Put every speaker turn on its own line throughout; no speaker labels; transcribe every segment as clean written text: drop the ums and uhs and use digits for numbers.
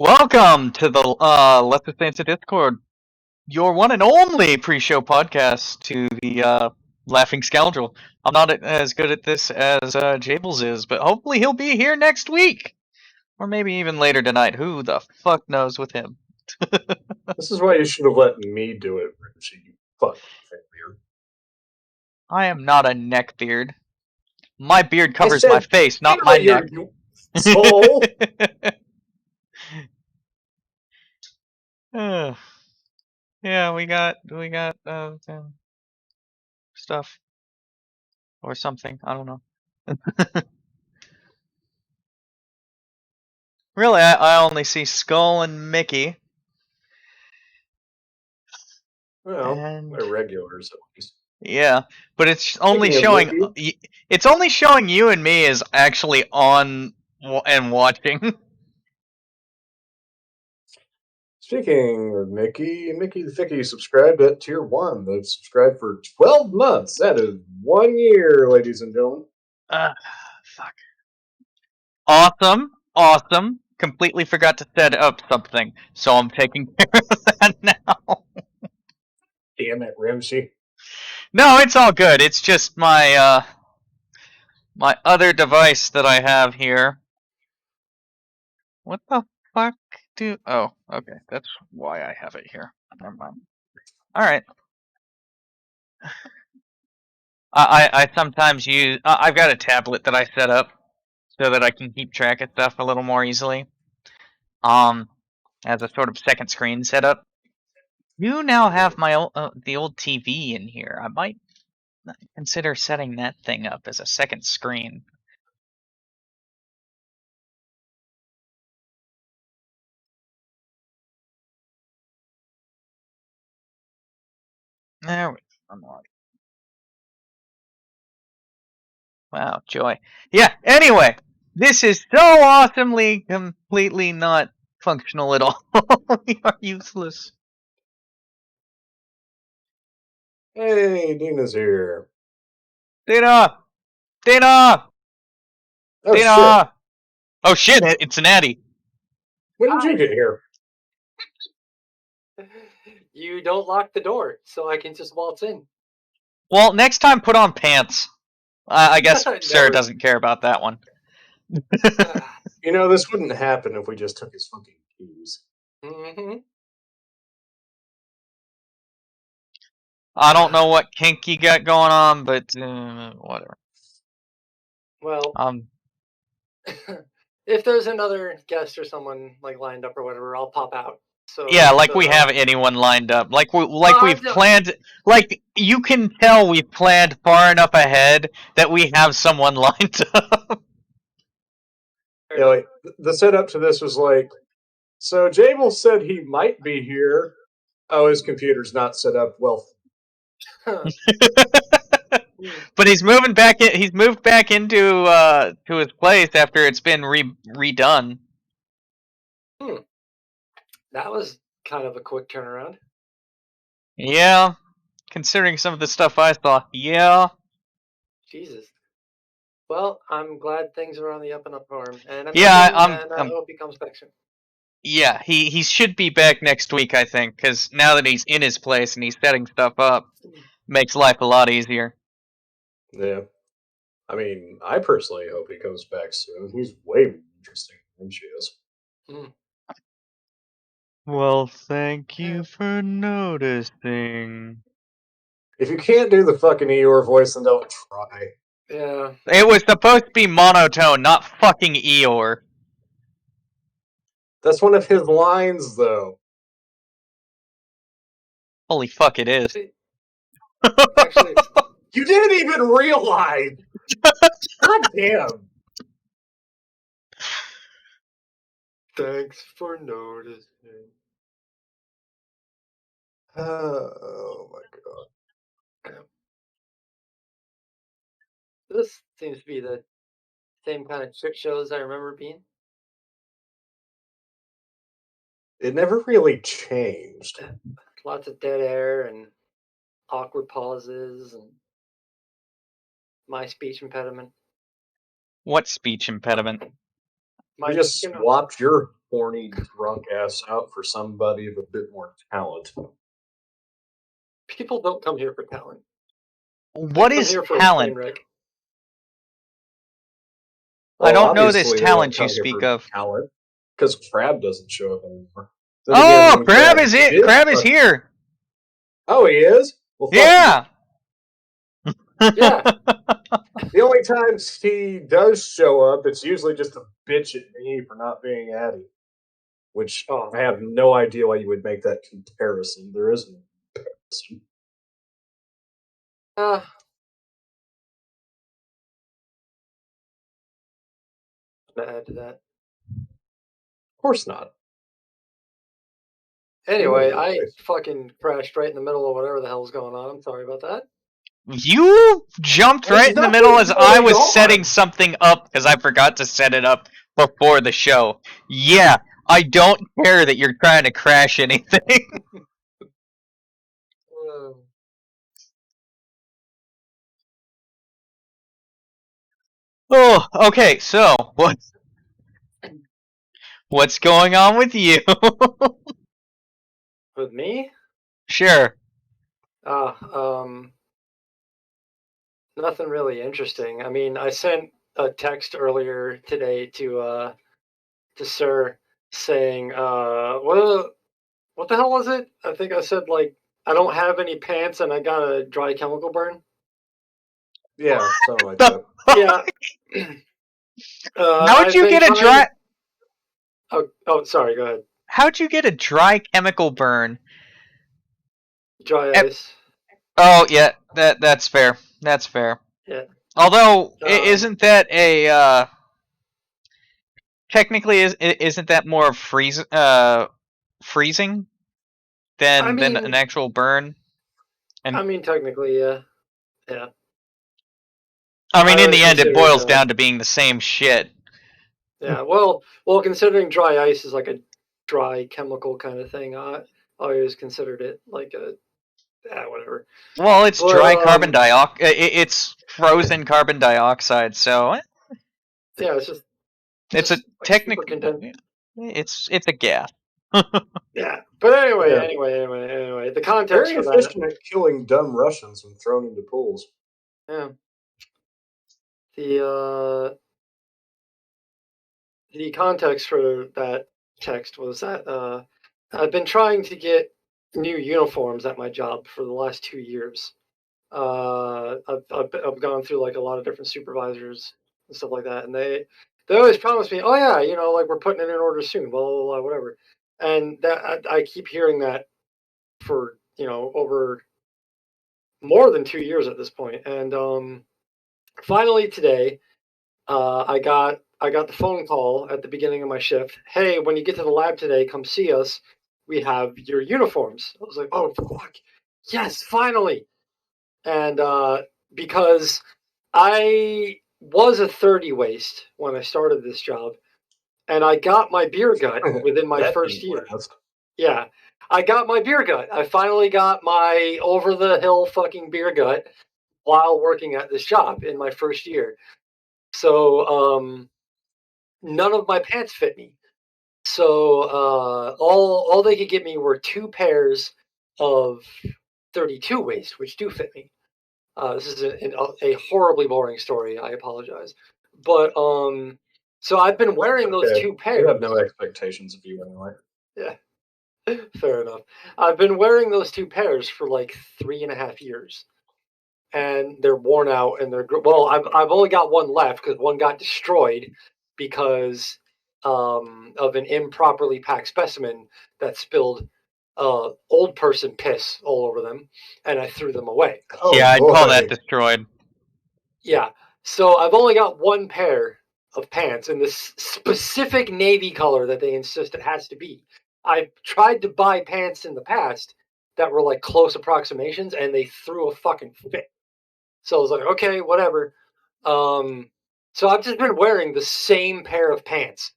Welcome to the Let's Just Dance Discord, your one and only pre-show podcast to the Laughing Scoundrel. I'm not as good at this as Jables is, but hopefully he'll be here next week, or maybe even later tonight. Who the fuck knows with him?
This is why you should have let me do it, Rimshee, you fucking failure.
I am not a neckbeard. My beard covers my face, not my neck.
Soul.
Yeah, we got stuff or something. I don't know. Really, I only see Skull and Mickey.
Well,
and
they're regulars at least.
Yeah, but it's only showing. It's only showing you and me as actually on and watching.
Speaking of Mickey the Ficky subscribed at Tier 1. They've subscribed for 12 months. That is 1 year, ladies and gentlemen.
Fuck. Awesome. Completely forgot to set up something, so I'm taking care of that now.
Damn it, Rimshee.
No, it's all good. It's just my my other device that I have here. What the fuck do? Oh, okay. That's why I have it here. Never mind. All right. I sometimes use. I've got a tablet that I set up so that I can keep track of stuff a little more easily. As a sort of second screen setup. You now have my the old TV in here. I might consider setting that thing up as a second screen. There we go. Wow, joy. Yeah, anyway, this is so awesomely, completely not functional at all. We are useless.
Hey, Deana's here.
Deana!
Oh,
Deana! Shit. Oh shit, it's an Addie.
When did you get here?
You don't lock the door, so I can just waltz in.
Well, next time put on pants. I guess Sarah doesn't care about that one.
You know, this wouldn't happen if we just took his fucking keys.
Mm-hmm.
I don't know what kink you got going on, but whatever.
Well, if there's another guest or someone like lined up or whatever, I'll pop out. So
yeah, like we have anyone lined up. Like we've planned. Like you can tell we've planned far enough ahead that we have someone lined up.
Yeah, like the setup to this was like, so Jabel said he might be here. Oh, his computer's not set up well.
But he's moving back in. He's moved back into to his place after it's been redone.
That was kind of a quick turnaround.
Yeah, considering some of the stuff I saw. Yeah.
Jesus. Well, I'm glad things are on the up and up for him, and
I
hope he comes back soon.
Yeah, he should be back next week, I think, because now that he's in his place and he's setting stuff up, makes life a lot easier.
Yeah. I mean, I personally hope he comes back soon. He's way more interesting than she is.
Well, thank you for noticing.
If you can't do the fucking Eeyore voice, then don't try.
Yeah.
It was supposed to be monotone, not fucking Eeyore.
That's one of his lines, though.
Holy fuck, it is.
Actually,
you didn't even realize! God damn.
Thanks for noticing.
Oh my god.
This seems to be the same kind of trick shows I remember being.
It never really changed.
Lots of dead air and awkward pauses and my speech impediment.
What speech impediment?
You just swapped your horny drunk ass out for somebody of a bit more talent.
People don't come here for talent.
What
They come
is
here for a
talent?
train wreck.
I don't know this
obviously they
talent
don't
you
come here
speak
for
of.
talent because Crab doesn't show up anymore. Then again,
Oh,
when
Crab is it.
did,
Crab is here.
Oh, he is? Well, fuck
Yeah.
Yeah.
The only times he does show up, it's usually just to bitch at me for not being Addie. Which I have no idea why you would make that comparison. There is no comparison.
To add to that.
Of course not.
Anyway,
Anyway.
I fucking crashed right in the middle of whatever the hell's going on. I'm sorry about that.
You jumped
There's
right in the
nothing
middle as I
going
was
on.
setting something up because I forgot to set it up before the show. Yeah, I don't care that you're trying to crash anything. Oh, okay, so what's going on with you?
With me?
Sure.
Nothing really interesting. I mean, I sent a text earlier today to Sir saying, what the hell was it? I think I said, like, I don't have any pants and I got a dry chemical burn.
Yeah, something like that.
Yeah.
How'd you get a dry...
Oh, sorry, go ahead.
How'd you get a dry chemical burn?
Dry ice.
Oh, yeah, that's fair. That's fair.
Yeah.
Although, isn't that a, technically, isn't that more freezing than an actual burn? And
I mean, technically, yeah. Yeah.
I mean, in the end, it boils down to being the same shit.
Yeah, well, considering dry ice is like a dry chemical kind of thing, I always considered it like a whatever.
Well, it's dry carbon dioxide. It's frozen carbon dioxide, so
yeah, it's just
it's a
like
technical.
condensed.
It's a gas.
Yeah, but anyway, the context
very
for that.
efficient at killing dumb Russians when thrown into pools.
Yeah. The context for that text was that I've been trying to get new uniforms at my job for the last 2 years. I've gone through like a lot of different supervisors and stuff like that, and they always promise me, oh yeah, you know, like we're putting it in order soon, blah blah blah, whatever. And that I keep hearing that for over more than 2 years at this point, and finally today, I got the phone call at the beginning of my shift. Hey, when you get to the lab today, come see us. We have your uniforms. I was like, oh fuck, yes, finally. And because I was a 30 waist when I started this job, and I got my beer gut within my first year. Yeah, I got my beer gut. I finally got my over the hill fucking beer gut while working at this job in my first year. So none of my pants fit me. So all they could get me were 2 pairs of 32 waist, which do fit me. This is a horribly boring story. I apologize, but so I've been wearing those 2 pairs.
I have no expectations of you anyway.
Yeah, fair enough. I've been wearing those 2 pairs for like 3.5 years, and they're worn out. And they're well. I've only got one left because one got destroyed because of an improperly packed specimen that spilled old person piss all over them, and I threw them away.
Oh, yeah, I'd call that destroyed.
Yeah, so I've only got one pair of pants in this specific navy color that they insist it has to be. I've tried to buy pants in the past that were like close approximations, and they threw a fucking fit. So I was like, okay, whatever. So I've just been wearing the same pair of pants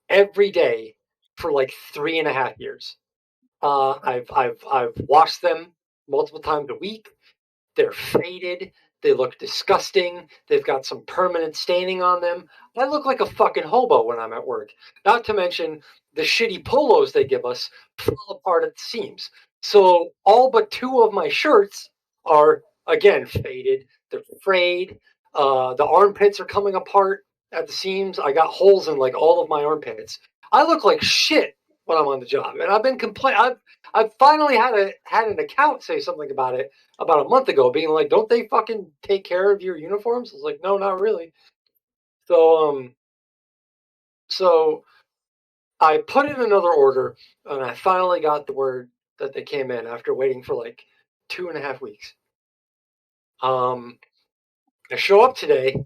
every day for like 3.5 years. I've washed them multiple times a week. They're faded. They look disgusting. They've got some permanent staining on them. I look like a fucking hobo when I'm at work. Not to mention the shitty polos they give us fall apart at the seams. So all but 2 of my shirts are, again, faded. They're frayed. The armpits are coming apart at the seams. I got holes in like all of my armpits. I look like shit when I'm on the job, and I've been complaining. I've finally had an account say something about it about a month ago, being like, "Don't they fucking take care of your uniforms?" I was like, "No, not really." So I put in another order, and I finally got the word that they came in after waiting for like 2.5 weeks. I show up today,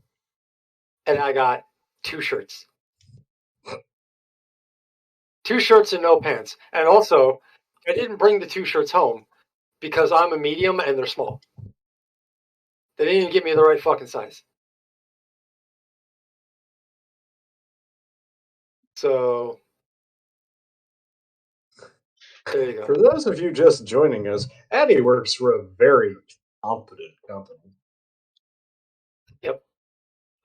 and I got 2 shirts. 2 shirts and no pants. And also, I didn't bring the 2 shirts home because I'm a medium and they're small. They didn't even give me the right fucking size. So, there you go.
For those of you just joining us, Addie works for a very competent company.
Yep.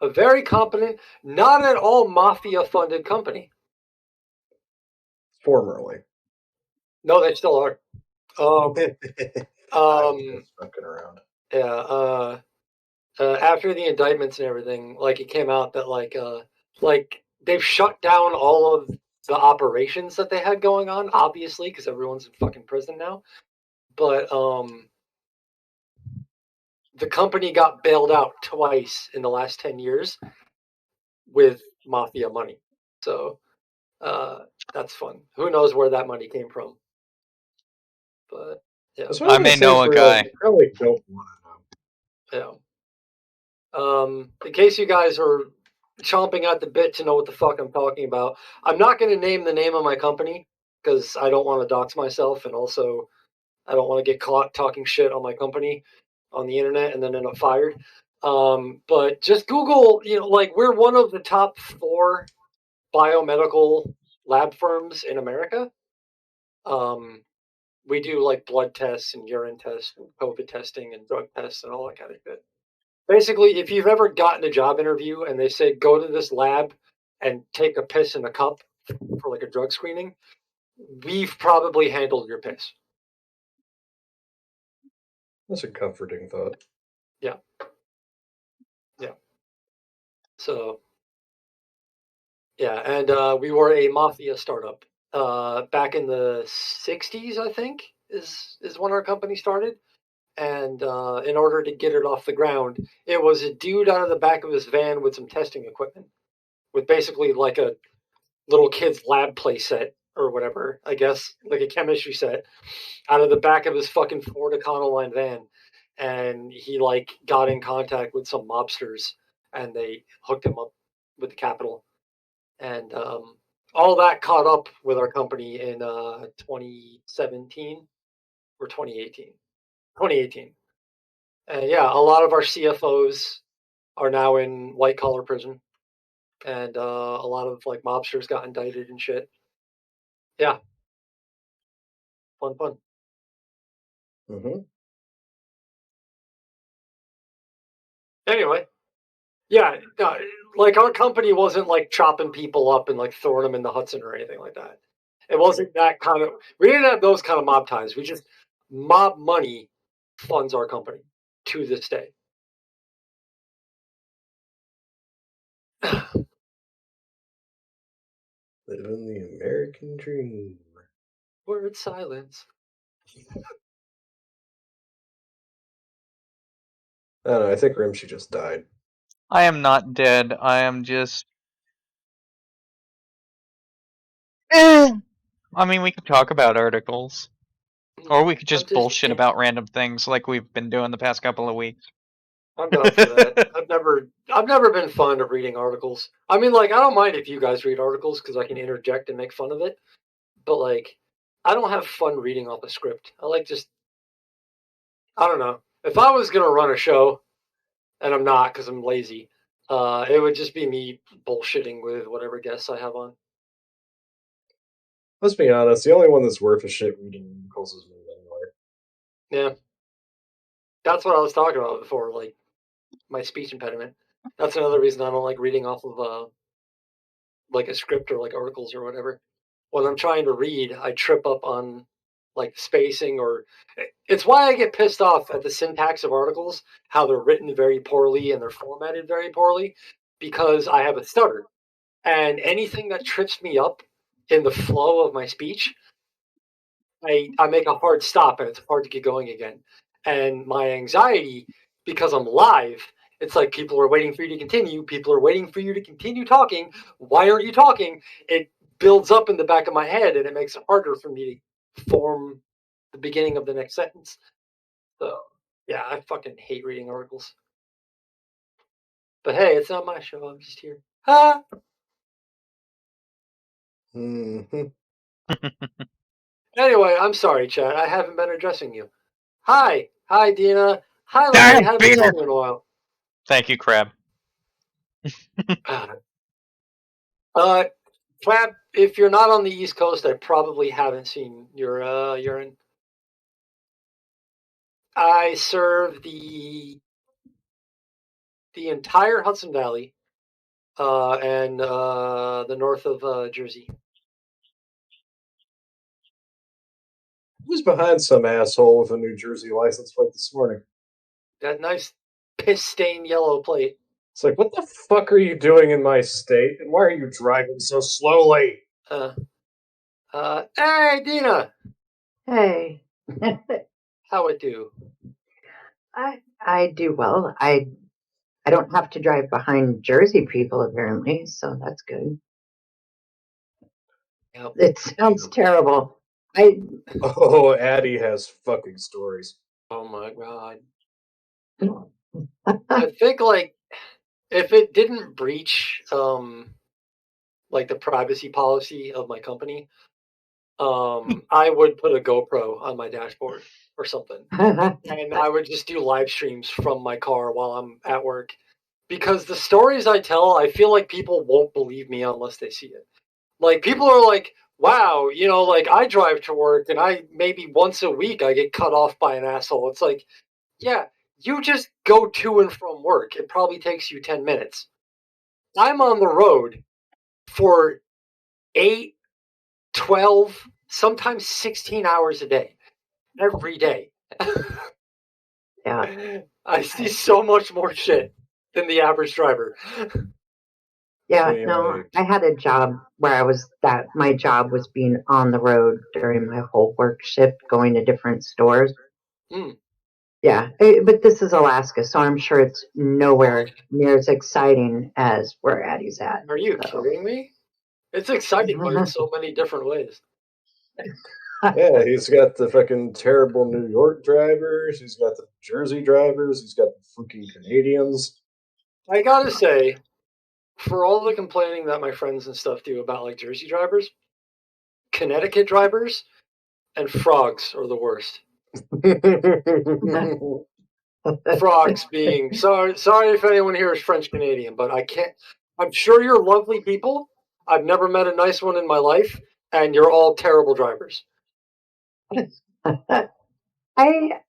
A very competent, not at all mafia-funded company.
Formerly.
No, they still are.
I'm just fucking around.
Yeah. After the indictments and everything, like it came out that like they've shut down all of the operations that they had going on, obviously, because everyone's in fucking prison now. But the company got bailed out twice in the last 10 years with mafia money. So that's fun. Who knows where that money came from? But yeah,
That's what I'm
I
gonna
may
say
know a
for real.
guy.
You probably don't want to know.
yeah. In case you guys are chomping at the bit to know what the fuck I'm talking about, I'm not going to name the name of my company because I don't want to dox myself, and also I don't want to get caught talking shit on my company on the internet and then end up fired. But just Google, like we're one of the top 4 biomedical lab firms in America. Um, we do like blood tests and urine tests and COVID testing and drug tests and all that kind of shit. Basically, if you've ever gotten a job interview and they say go to this lab and take a piss in a cup for like a drug screening, we've probably handled your piss.
That's a comforting thought.
Yeah. So yeah, and we were a mafia startup back in the '60s, I think, is when our company started. And in order to get it off the ground, it was a dude out of the back of his van with some testing equipment, with basically like a little kid's lab play set or whatever, I guess, like a chemistry set, out of the back of his fucking Ford Econoline van. And he like got in contact with some mobsters, and they hooked him up with the capital. And all that caught up with our company in 2017 or 2018. 2018. And yeah, a lot of our CFOs are now in white collar prison, and a lot of like mobsters got indicted and shit. Yeah, fun.
Mm-hmm.
Anyway, yeah, like our company wasn't like chopping people up and like throwing them in the Hudson or anything like that. It wasn't that kind of. We didn't have those kind of mob ties. We just mob money funds our company to this day.
Living the American dream.
Word silence.
I don't know. I think Rimshee just died.
I am not dead. I am just. I mean, we could talk about articles, or we could just bullshit about random things like we've been doing the past couple of weeks.
I'm down for that. I've never been fond of reading articles. I mean, like, I don't mind if you guys read articles because I can interject and make fun of it. But like, I don't have fun reading off a script. I like just, I don't know. If I was gonna run a show, and I'm not because I'm lazy, it would just be me bullshitting with whatever guests I have on.
Let's be honest. The only one that's worth a shit reading articles is me anyway.
Yeah, that's what I was talking about before. Like my speech impediment. That's another reason I don't like reading off of like a script or like articles or whatever. when I'm trying to read, I trip up on like spacing, or it's why I get pissed off at the syntax of articles, how they're written very poorly and they're formatted very poorly, because I have a stutter. And anything that trips me up in the flow of my speech, I make a hard stop and it's hard to get going again. And my anxiety, because I'm live, it's like people are waiting for you to continue. People are waiting for you to continue talking. Why aren't you talking? It builds up in the back of my head and it makes it harder for me to form the beginning of the next sentence. So, yeah, I fucking hate reading articles. But hey, it's not my show. I'm just here. Ha!
Mhm.
Anyway, I'm sorry, Chad. I haven't been addressing you. Hi. Hi, Deana. Hi, Larry. Haven't seen you in a while.
Thank you, Crab.
Crab, if you're not on the East Coast, I probably haven't seen your urine. I serve the entire Hudson Valley and the north of Jersey.
Who's behind some asshole with a New Jersey license plate this morning?
That nice piss-stained yellow plate.
It's like, what the fuck are you doing in my state, and why are you driving so slowly?
Hey, Deana.
Hey,
How it do?
I do well. I don't have to drive behind Jersey people apparently, so that's good.
Yep.
It sounds terrible. I
Oh, Addie has fucking stories.
Oh my god. I think like if it didn't breach like the privacy policy of my company, I would put a GoPro on my dashboard or something. And I would just do live streams from my car while I'm at work. Because the stories I tell, I feel like people won't believe me unless they see it. Like people are like, wow, you know, like I drive to work and I maybe once a week I get cut off by an asshole. It's like, yeah, you just go to and from work. It probably takes you 10 minutes. I'm on the road for 8, 12, sometimes 16 hours a day, every day.
yeah,
I see so much more shit than the average driver.
yeah.
Anyway.
No, I had a job where my job was being on the road during my whole work shift, going to different stores.
Mm.
Yeah, but this is Alaska, so I'm sure it's nowhere near as exciting as where Addie's at.
Are you
So.
kidding me? It's exciting, but in so many different ways.
Yeah, he's got the fucking terrible New York drivers, he's got the Jersey drivers, he's got the fucking Canadians.
I gotta say, for all the complaining that my friends and stuff do about like Jersey drivers, Connecticut drivers and frogs are the worst. Frogs being sorry if anyone here is French Canadian, but I can't. I'm sure you're lovely people. I've never met a nice one in my life, and you're all terrible drivers.
I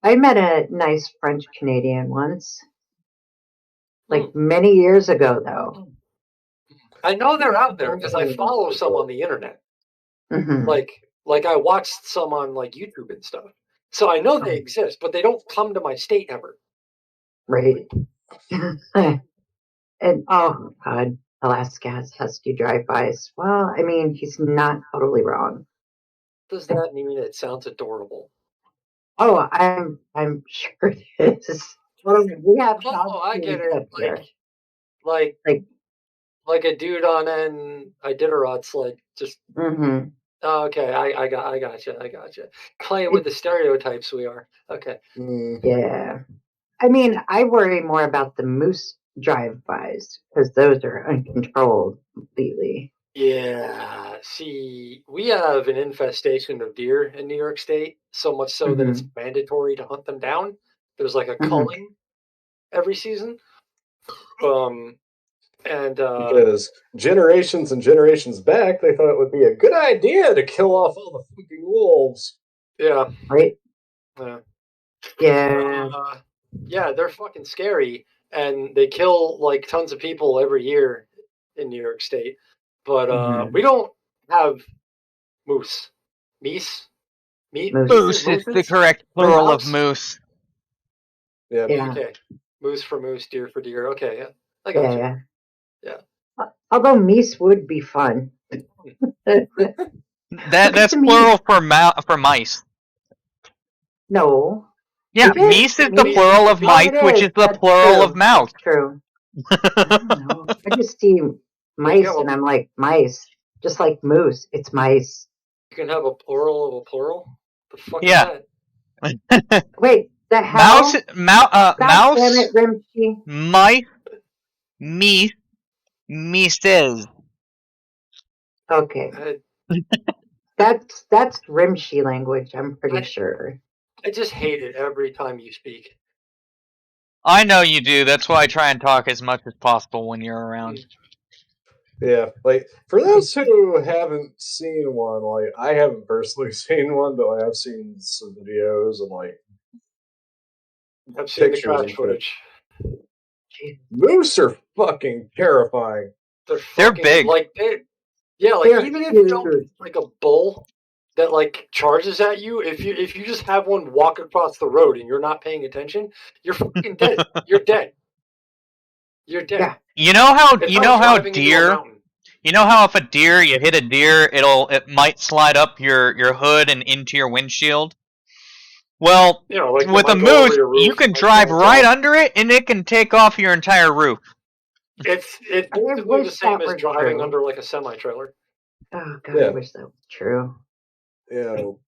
met a nice French Canadian once, like
Hmm.
many years ago, though.
I know they're out there because I follow some on the internet.
Hmm.
Like I watched some on like YouTube and stuff. So I know they exist, but they don't come to my state ever.
Right. And oh God, Alaska has husky drive-bys. Well, I mean, he's not totally wrong.
Does that mean it sounds adorable?
Oh, I'm sure it is. We have dog
Oh, I get
teams
it.
up here.
Like
Like,
a dude on N Iditarots, like just
mm-hmm.
oh, okay. I gotcha. Playing with the stereotypes we are. Okay.
Yeah. I mean, I worry more about the moose drive-bys because those are uncontrolled completely.
Yeah. See, we have an infestation of deer in New York State, so much so that it's mandatory to hunt them down. There's like a culling every season. And
Because generations and generations back, they thought it would be a good idea to kill off all the fucking wolves.
yeah.
Right?
Yeah.
Yeah.
Yeah, they're fucking scary, and they kill like tons of people every year in New York State. But we don't have Moose. Meese?
Moose is the correct plural of moose.
Yeah.
Yeah.
Okay. Moose for moose, deer for deer. Okay, yeah. I got you.
Yeah. Although meese would be fun.
That's plural for mice.
No.
Yeah,
Is it?
meese is the
Meese?
plural of
Oh,
mice,
it
which is the
That's
plural of
true.
mouse.
That's true. I don't know. I just see mice and I'm like, mice. Just like moose. It's mice.
You can have a plural of a plural? The fuck
Yeah.
is that?
Wait, the hell? God
mouse,
damn it, Rimshee.
mice, meese, meeses.
Okay. That's Rimshee language, I'm pretty sure.
I just hate it every time you speak.
I know you do. That's why I try and talk as much as possible when you're around.
Yeah, like for those who haven't seen one, like I haven't personally seen one, but like, I've seen some videos and like
I've seen the
pictures
crash
and shit.
footage.
Moose are fucking terrifying.
They're
They're
fucking
big.
like
They're
even if
huge.
you don't like a bull that like charges at you, if you just have one walk across the road and you're not paying attention, you're fucking dead. You're dead. You're dead.
Yeah.
You know how
It's
you
like
know how
driving into a
deer.
mountain.
You know how if a deer, you hit a deer, it might slide up your hood and into your windshield. Well,
You know, like
with
it
a
might go over
moose,
your roof,
you can
like,
drive
bounce
right
off.
under it, and it can take off your entire roof.
It's basically the
wish
same
that
as
were
driving
true.
under like a semi trailer.
Oh god,
Yeah.
I wish that was true.
You know,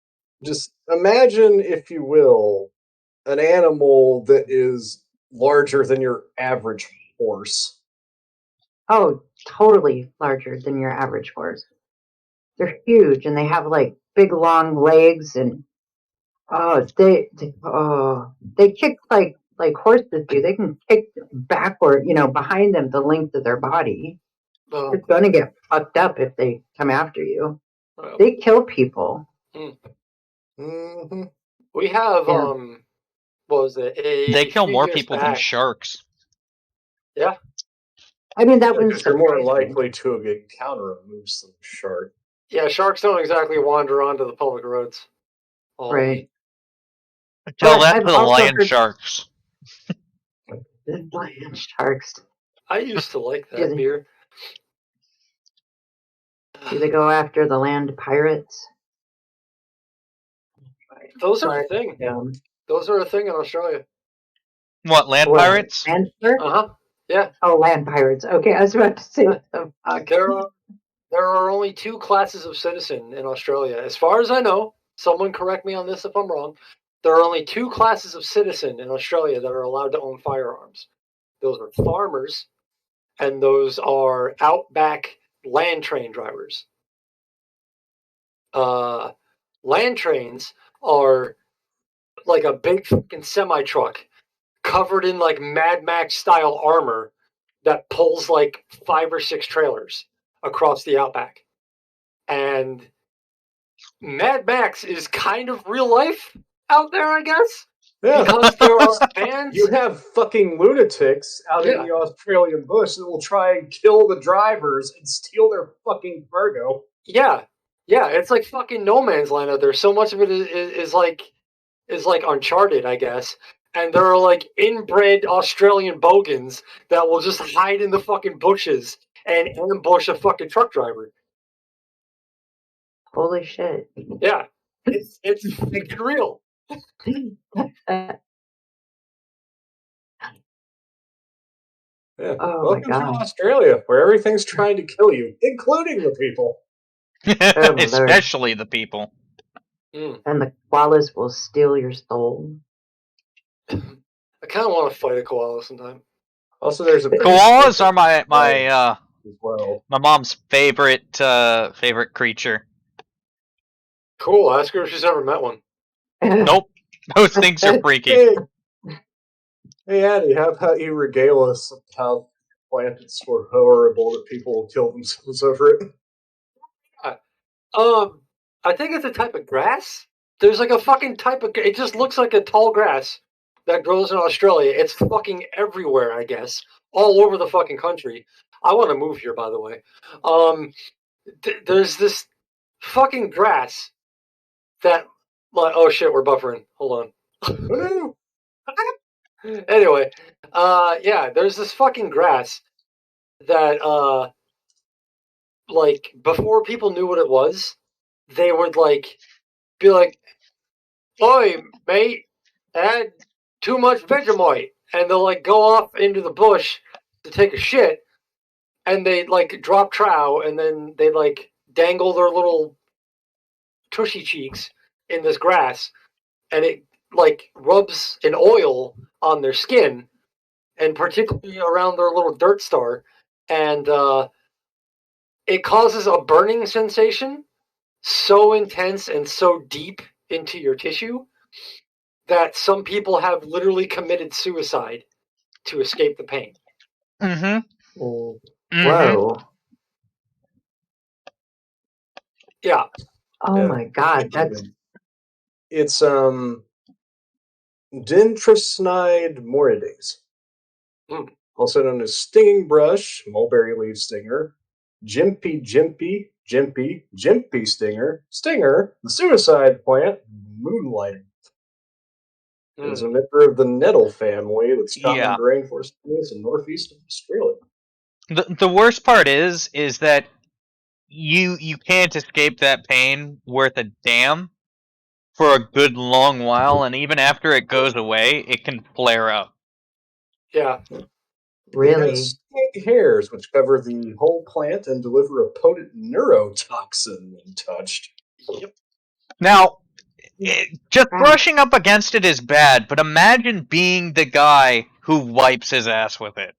just imagine, if you will, an animal that is larger than your average horse.
Oh, totally larger than your average horse. They're huge and they have like big long legs and they kick like horses do. They can kick backward, behind them the length of their body. You're gonna get fucked up if they come after you. They kill people.
Mm-hmm.
We have
Yeah.
what was it?
They kill
few
more
years
people than
back.
sharks.
Yeah.
I mean that wouldn't
Because you're more
surprise me.
likely to encounter a moose than a shark.
Yeah, sharks don't exactly wander onto the public roads.
Right.
Tell
But
that
I've
to the
also
lion
heard
sharks.
the lion sharks.
I used to like
Do
that beer.
they go after the land pirates?
Those are a thing. Those are a thing in Australia.
What, land pirates?
Land pirates?
Yeah.
Oh, land pirates. Okay, I was about to say what the fuck.
There are only two classes of citizen in Australia. As far as I know, someone correct me on this if I'm wrong, there are only two classes of citizen in Australia that are allowed to own firearms. Those are farmers, and those are outback land train drivers. Land trains are like a big fucking semi-truck covered in like Mad Max style armor that pulls like 5 or 6 trailers across the outback. And Mad Max is kind of real life out there, I guess.
Yeah.
Because there are bands.
You have fucking lunatics out in the Australian bush that will try and kill the drivers and steal their fucking cargo.
Yeah. Yeah, it's like fucking no man's land out there. So much of it is like Uncharted, I guess. And there are like inbred Australian bogans that will just hide in the fucking bushes and ambush a fucking truck driver.
Holy shit.
Yeah. It's fucking real.
Yeah.
Oh,
Welcome
my
to
God.
Australia, where everything's trying to kill you, including the people.
Oh, my Lord.
Especially the people.
Mm.
And the koalas will steal your soul.
I kind of want to fight a koala sometime.
Also, there's a
Koalas are my
as well.
my mom's favorite creature.
Cool. Ask her if she's ever met one.
Nope. Those things are freaky.
Hey, Addie, how about you regale us of how plants were horrible that people will kill themselves over it?
I think it's a type of grass. There's like a fucking type of. It just looks like a tall grass that grows in Australia. It's fucking everywhere, I guess, all over the fucking country. I want to move here, by the way. There's this fucking grass that, like, oh shit, we're buffering. Hold on. Anyway, yeah, there's this fucking grass that, like, before people knew what it was, they would, like, be like, "Oi, mate, add too much Vegemite," and they'll, like, go off into the bush to take a shit, and they like drop trow, and then they like dangle their little tushy cheeks in this grass, and it like rubs an oil on their skin, and particularly around their little dirt star, and it causes a burning sensation so intense and so deep into your tissue that some people have literally committed suicide to escape the pain.
Mm-hmm.
Whoa.
Yeah.
Oh my god, that's
It's Dentrosnide morides, also known as stinging brush, mulberry leaf stinger, jimpy stinger, the suicide plant, moonlighting. It is a member of the nettle family that's common
Yeah.
in rainforest areas in northeast of Australia.
The worst part is that you can't escape that pain worth a damn for a good long while, and even after it goes away, it can flare up.
Yeah.
really.
It has stinging hairs which cover the whole plant and deliver a potent neurotoxin when touched.
Yep.
Now, just brushing up against it is bad, but imagine being the guy who wipes his ass with it.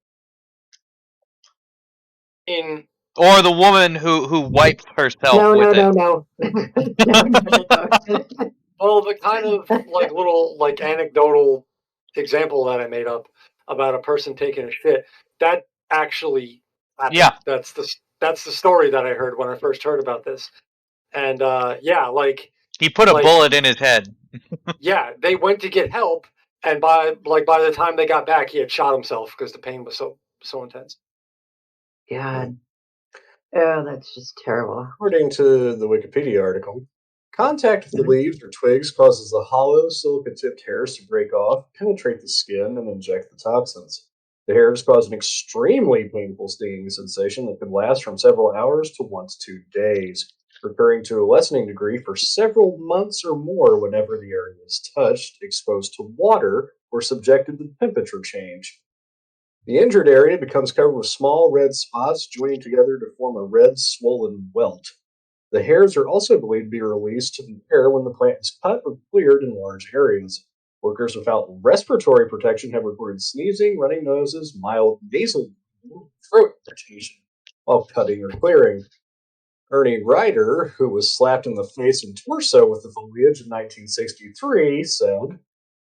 Or the woman who wipes herself with it.
No.
Well, the kind of like little like anecdotal example that I made up about a person taking a shit, that actually happened.
Yeah.
That's the story that I heard when I first heard about this. And yeah, like
he put a bullet in his head.
Yeah, they went to get help, and by the time they got back, he had shot himself because the pain was so intense.
God. Oh, that's just terrible.
According to the Wikipedia article, contact with the leaves or twigs causes the hollow, silica-tipped hairs to break off, penetrate the skin, and inject the toxins. The hairs cause an extremely painful stinging sensation that can last from several hours to 1 to 2 days, recurring to a lessening degree for several months or more whenever the area is touched, exposed to water, or subjected to temperature change. The injured area becomes covered with small red spots joining together to form a red, swollen welt. The hairs are also believed to be released to the air when the plant is cut or cleared in large areas. Workers without respiratory protection have reported sneezing, running noses, mild nasal throat irritation while cutting or clearing. Ernie Ryder, who was slapped in the face and torso with the foliage in 1963, said,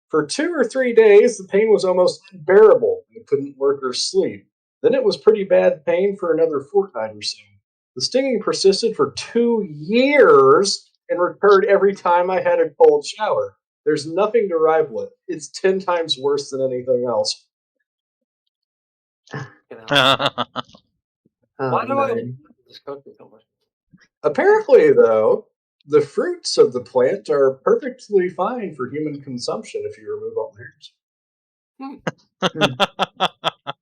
"For 2 or 3 days, the pain was almost unbearable. I couldn't work or sleep. Then it was pretty bad pain for another fortnight or so. The stinging persisted for 2 years and recurred every time I had a cold shower. There's nothing to rival it. It's 10 times worse than anything else."
Why do I live this country so much?
Apparently, though, the fruits of the plant are perfectly fine for human consumption if you remove all the hairs.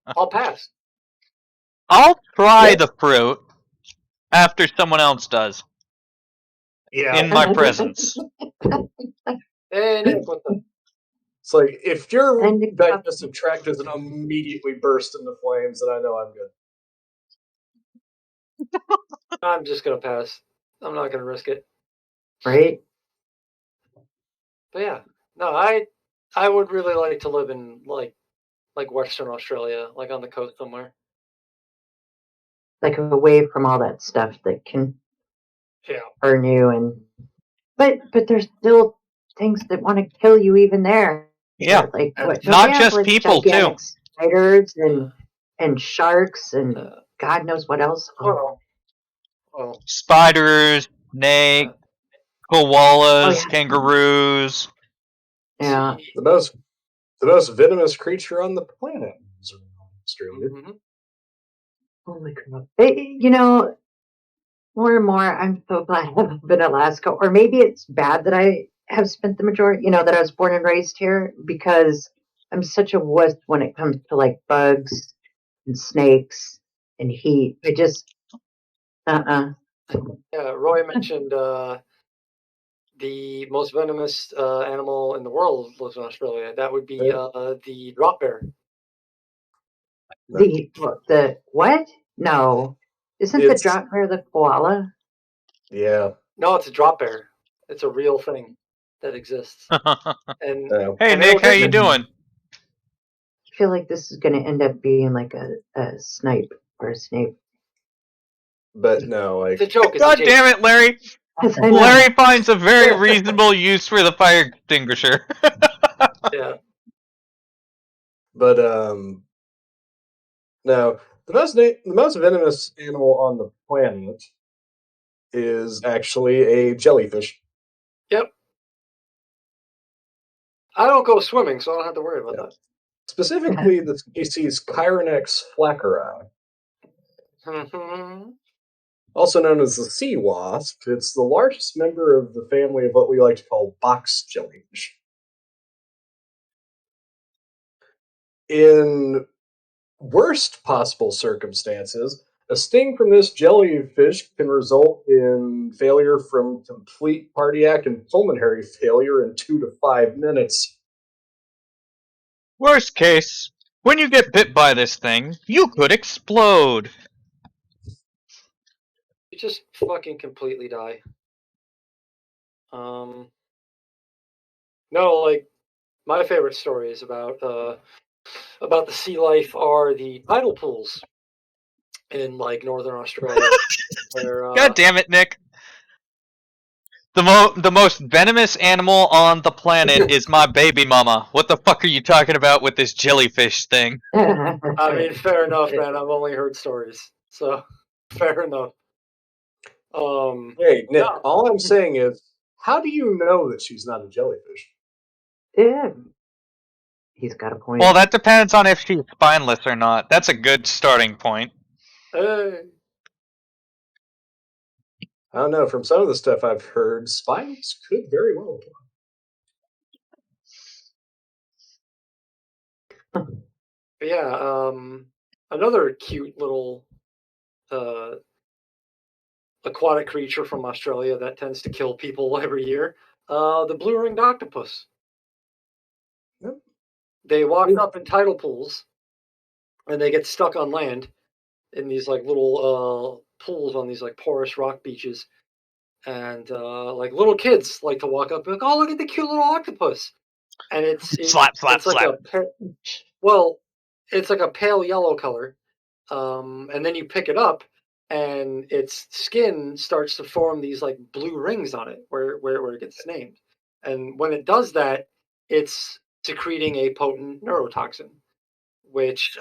I'll pass.
I'll try the fruit after someone else does.
Yeah.
In my presence.
It's like, if your digestive tract doesn't immediately burst into flames, then I know I'm good.
I'm just gonna pass. I'm not gonna risk it.
Right?
But yeah, no, I would really like to live in like Western Australia, like on the coast somewhere.
Like away from all that stuff that can burn you, and but there's still things that want to kill you even there.
Yeah,
like what?
Not just people too.
Spiders and sharks and God knows what else.
Spiders, snake, koalas, kangaroos.
Yeah.
The most venomous creature on the planet is around Australia.
Holy crap! You know, more and more, I'm so glad I live in Alaska. Or maybe it's bad that I have spent the majority, that I was born and raised here, because I'm such a wuss when it comes to like bugs and snakes and heat. I just,
Yeah, Roy mentioned the most venomous animal in the world lives in Australia. That would be the drop bear.
The what? No. Isn't the drop bear the koala?
Yeah.
No, it's a drop bear. It's a real thing that exists. And
hey, Nick, how you doing?
I feel like this is going to end up being like a snipe or a snape.
But no, like...
It's a joke. It's
God damn it, Larry!
Yes,
Larry finds a very reasonable use for the fire extinguisher.
Yeah.
But, no. The most venomous animal on the planet is actually a jellyfish.
Yep. I don't go swimming, so I don't have to worry about that.
Specifically, the species Chironex flacceri. Also known as the sea wasp, it's the largest member of the family of what we like to call box jellyfish. In worst possible circumstances, a sting from this jellyfish can result in failure from complete cardiac and pulmonary failure in 2 to 5 minutes.
Worst case, when you get bit by this thing, you could explode.
You just fucking completely die. No, like my favorite stories about the sea life are the tidal pools in like northern Australia. Where,
God damn it, Nick! The most venomous animal on the planet is my baby mama. What the fuck are you talking about with this jellyfish thing?
I mean, fair enough, man. I've only heard stories, so fair enough.
Hey, Nick, all I'm saying is, how do you know that she's not a jellyfish?
Yeah. He's got a point.
Well, that depends on if she's spineless or not. That's a good starting point.
Hey.
I don't know. From some of the stuff I've heard, spineless could very well apply.
But yeah, another cute little aquatic creature from Australia that tends to kill people every year, the blue-ringed octopus.
Yep.
They walk up in tidal pools, and they get stuck on land in these like little pools on these like porous rock beaches. And like little kids like to walk up and be like, "Oh, look at the cute little octopus!" And it's
slap.
like well, it's like a pale yellow color, and then you pick it up, and its skin starts to form these like blue rings on it, where it gets named. And when it does that, it's secreting a potent neurotoxin, which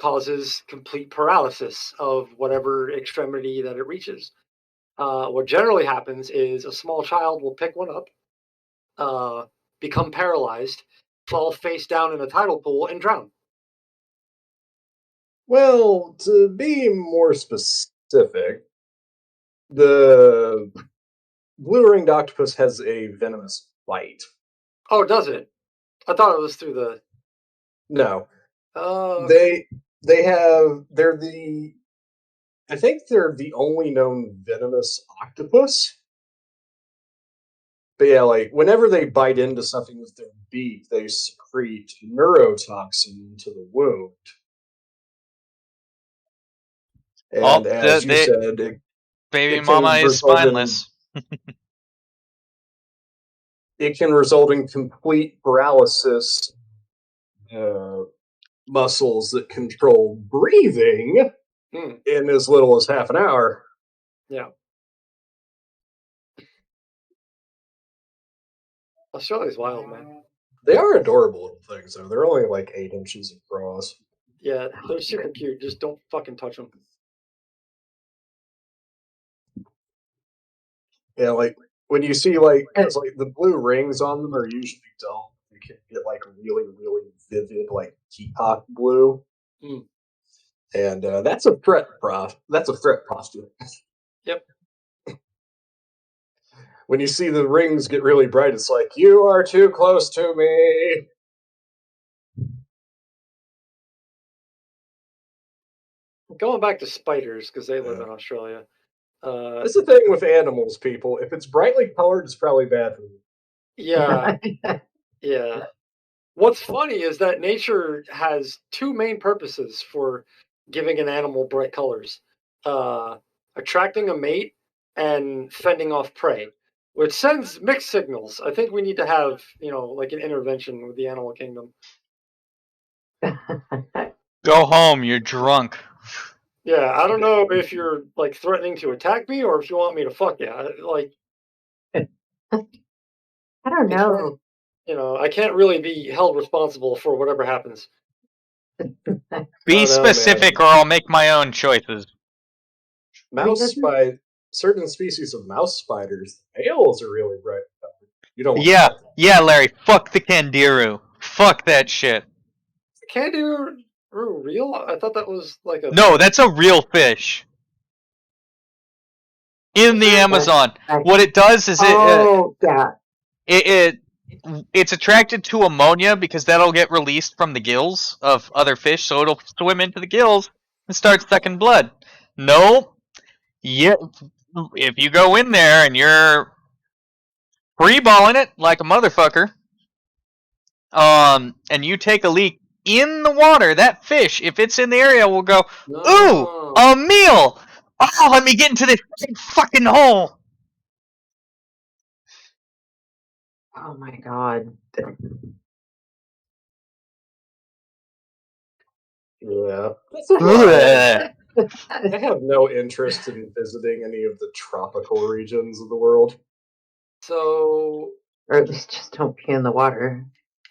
causes complete paralysis of whatever extremity that it reaches. What generally happens is a small child will pick one up, become paralyzed, fall face down in a tidal pool, and drown.
Well, to be more specific, the blue-ringed octopus has a venomous bite.
Oh, does it? I thought it was through the...
No.
Oh.
I think they're the only known venomous octopus. But yeah, like, whenever they bite into something with their beak, they secrete neurotoxin into the wound. And as you said,
baby mama is spineless.
It can result in complete paralysis, muscles that control breathing in as little as half an hour.
Yeah. Australia's wild, man.
They are adorable little things, though. They're only like 8 inches across.
Yeah, they're super cute. Just don't fucking touch them.
Yeah, like when you see like the blue rings on them are usually dull. You can get like really, really vivid, like peacock blue, and that's a threat posture.
Yep.
When you see the rings get really bright, it's like, you are too close to me.
Going back to spiders, because they live in Australia.
That's the thing with animals, people. If it's brightly colored, it's probably bad for you.
Yeah. Yeah. What's funny is that nature has two main purposes for giving an animal bright colors. Attracting a mate and fending off prey, which sends mixed signals. I think we need to have, like an intervention with the animal kingdom.
Go home, you're drunk.
Yeah, I don't know if you're like threatening to attack me or if you want me to fuck you.
I don't know.
I can't really be held responsible for whatever happens.
Be specific, or I'll make my own choices.
Certain species of mouse spiders, males are really bright. You don't want
Yeah, yeah, Larry. Fuck the Kandiru. Fuck that shit.
Kandiru real? I thought that was like a...
No, that's a real fish. In the Amazon. What it does is it's attracted to ammonia because that'll get released from the gills of other fish, so it'll swim into the gills and start sucking blood. No. Yeah, if you go in there and you're free-balling it like a motherfucker, and you take a leak in the water, that fish, if it's in the area, will go, ooh, a meal! Oh, let me get into this fucking hole!
Oh my god.
Yeah. I have no interest in visiting any of the tropical regions of the world.
So...
Or at least just don't pee in the water.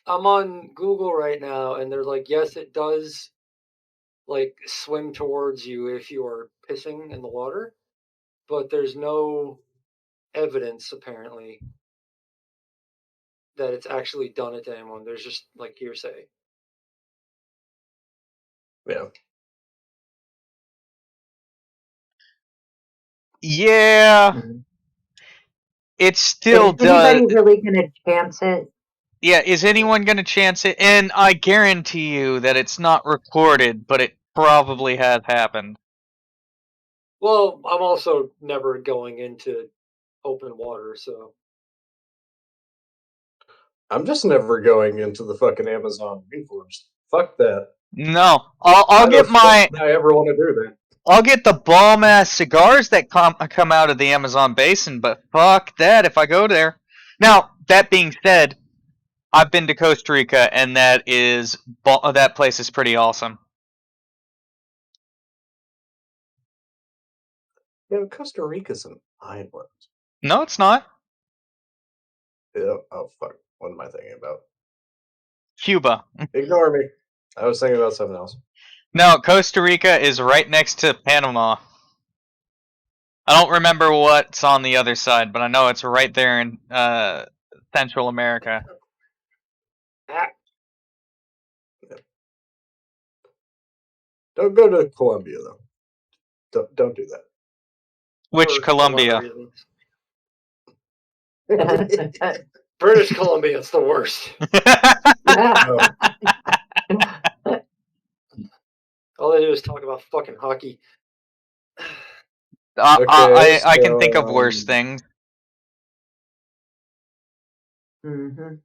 I'm on Google right now, and they're like, yes, it does, like, swim towards you if you are pissing in the water, but there's no evidence, apparently, that it's actually done it to anyone. There's just, like, hearsay.
Yeah.
Yeah.
Mm-hmm.
It still
does. Is anybody really going to chance it?
Yeah, is anyone going to chance it? And I guarantee you that it's not recorded, but it probably has happened.
Well, I'm also never going into open water, so...
I'm just never going into the fucking Amazon rainforest. Fuck that.
No, I'll get my...
I ever want to do that.
I'll get the bomb-ass cigars that come out of the Amazon basin, but fuck that if I go there. Now, that being said, I've been to Costa Rica, and that place is pretty awesome.
Yeah, Costa Rica's an island.
No, it's not.
Yeah, oh, fuck. What am I thinking about?
Cuba.
Ignore me. I was thinking about something else.
No, Costa Rica is right next to Panama. I don't remember what's on the other side, but I know it's right there in Central America.
Yeah. Don't go to Colombia, though. Don't do that.
Which Colombia?
British Columbia, it's the worst. All they do is talk about fucking hockey.
I can think of worse things.
Mm-hmm.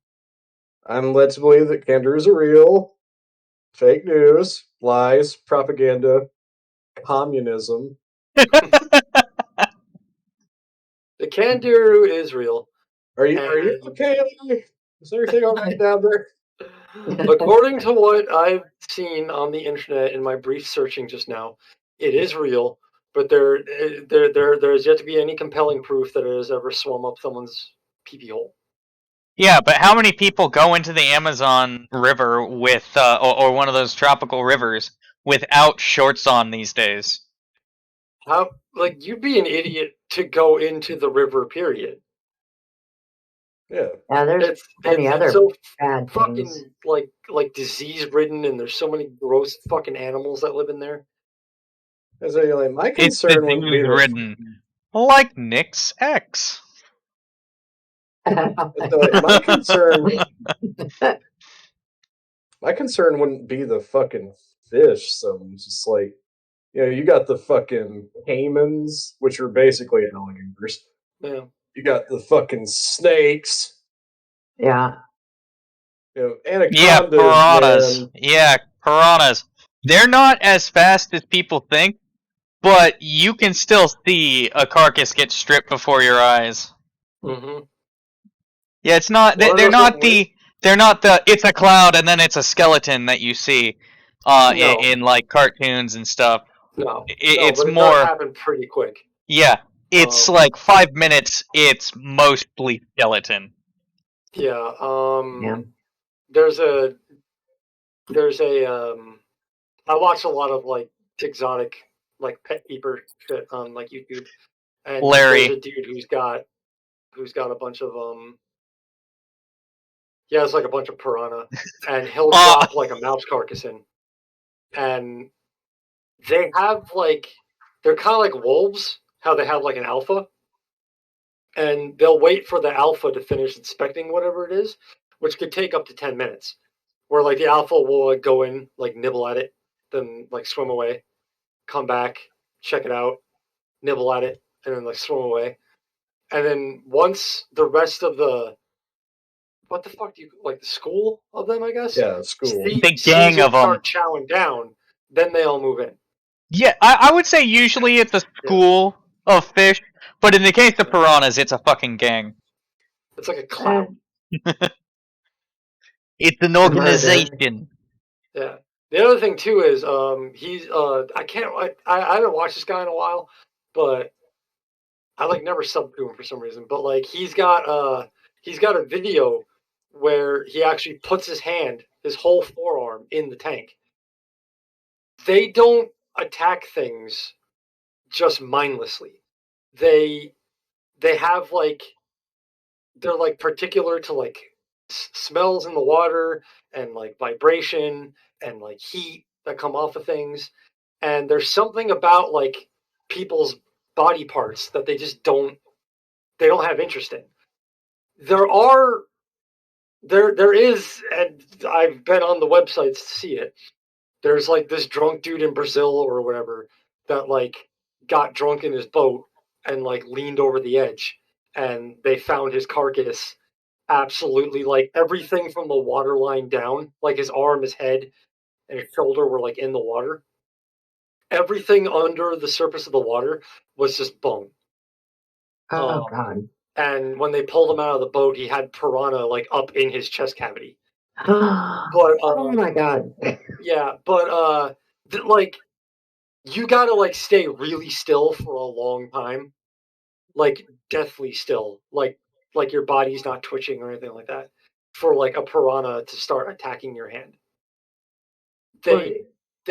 I'm led to believe that kangaroos are real. Fake news, lies, propaganda, communism.
The kangaroo is real.
Are you okay? Is everything all right down there?
According to what I've seen on the internet in my brief searching just now, it is real, but there is yet to be any compelling proof that it has ever swum up someone's pee-pee hole.
Yeah, but how many people go into the Amazon River with, or one of those tropical rivers, without shorts on these days?
How, like, you'd be an idiot to go into the river, period.
Yeah.
Yeah, there's many other
so
bad
fucking
things.
like disease-ridden, and there's so many gross fucking animals that live in there.
So, my concern would be
ridden. Like Nick's ex.
My concern wouldn't be the fucking fish. So it's just like, you got the fucking caimans, which are basically alligators.
Yeah.
You got the fucking snakes.
Yeah.
Anacondas.
Yeah, piranhas.
Man.
Yeah, piranhas. They're not as fast as people think, but you can still see a carcass get stripped before your eyes.
Mm-hmm.
Yeah, it's not. They're not the. They're not the. It's a cloud and then it's a skeleton that you see,
No.
in like cartoons and stuff.
No,
It's
but it
more.
does happen pretty quick.
Yeah, it's like 5 minutes. It's mostly skeleton.
Yeah.
Yeah.
There's a. I watch a lot of like exotic, like pet keeper shit on like YouTube, and
Larry.
there's a dude who's got a bunch of Yeah, it's like a bunch of piranha, and he'll drop like a mouse carcass in, and they have like they're kind of like wolves, how they have like an alpha, and they'll wait for the alpha to finish inspecting whatever it is, which could take up to 10 minutes. Where like the alpha will like go in, like nibble at it, then like swim away, come back, check it out, nibble at it, and then like swim away. And then once the rest of the what the fuck do you like the school of them, I guess?
Yeah, school.
The gang of them
start chowing down, then they all move in.
Yeah, I would say usually it's a school of fish, but in the case of piranhas, it's a fucking gang.
It's like a clown.
It's an organization.
Yeah. The other thing too is he's I haven't watched this guy in a while, but I like never subbed to him for some reason. But like he's got a video where he actually puts his whole forearm in the tank. They don't attack things just mindlessly. They have like they're like particular to like smells in the water and like vibration and like heat that come off of things, and there's something about like people's body parts that they just don't have interest in. There is, and I've been on the websites to see it, there's like this drunk dude in Brazil or whatever that like got drunk in his boat and like leaned over the edge, and they found his carcass absolutely like everything from the waterline down, like his arm, his head, and his shoulder were like in the water. Everything under the surface of the water was just bone.
Oh God.
And when they pulled him out of the boat, he had piranha like up in his chest cavity.
Oh my God.
Yeah, but like you gotta like stay really still for a long time, like deathly still, like your body's not twitching or anything like that, for like a piranha to start attacking your hand. They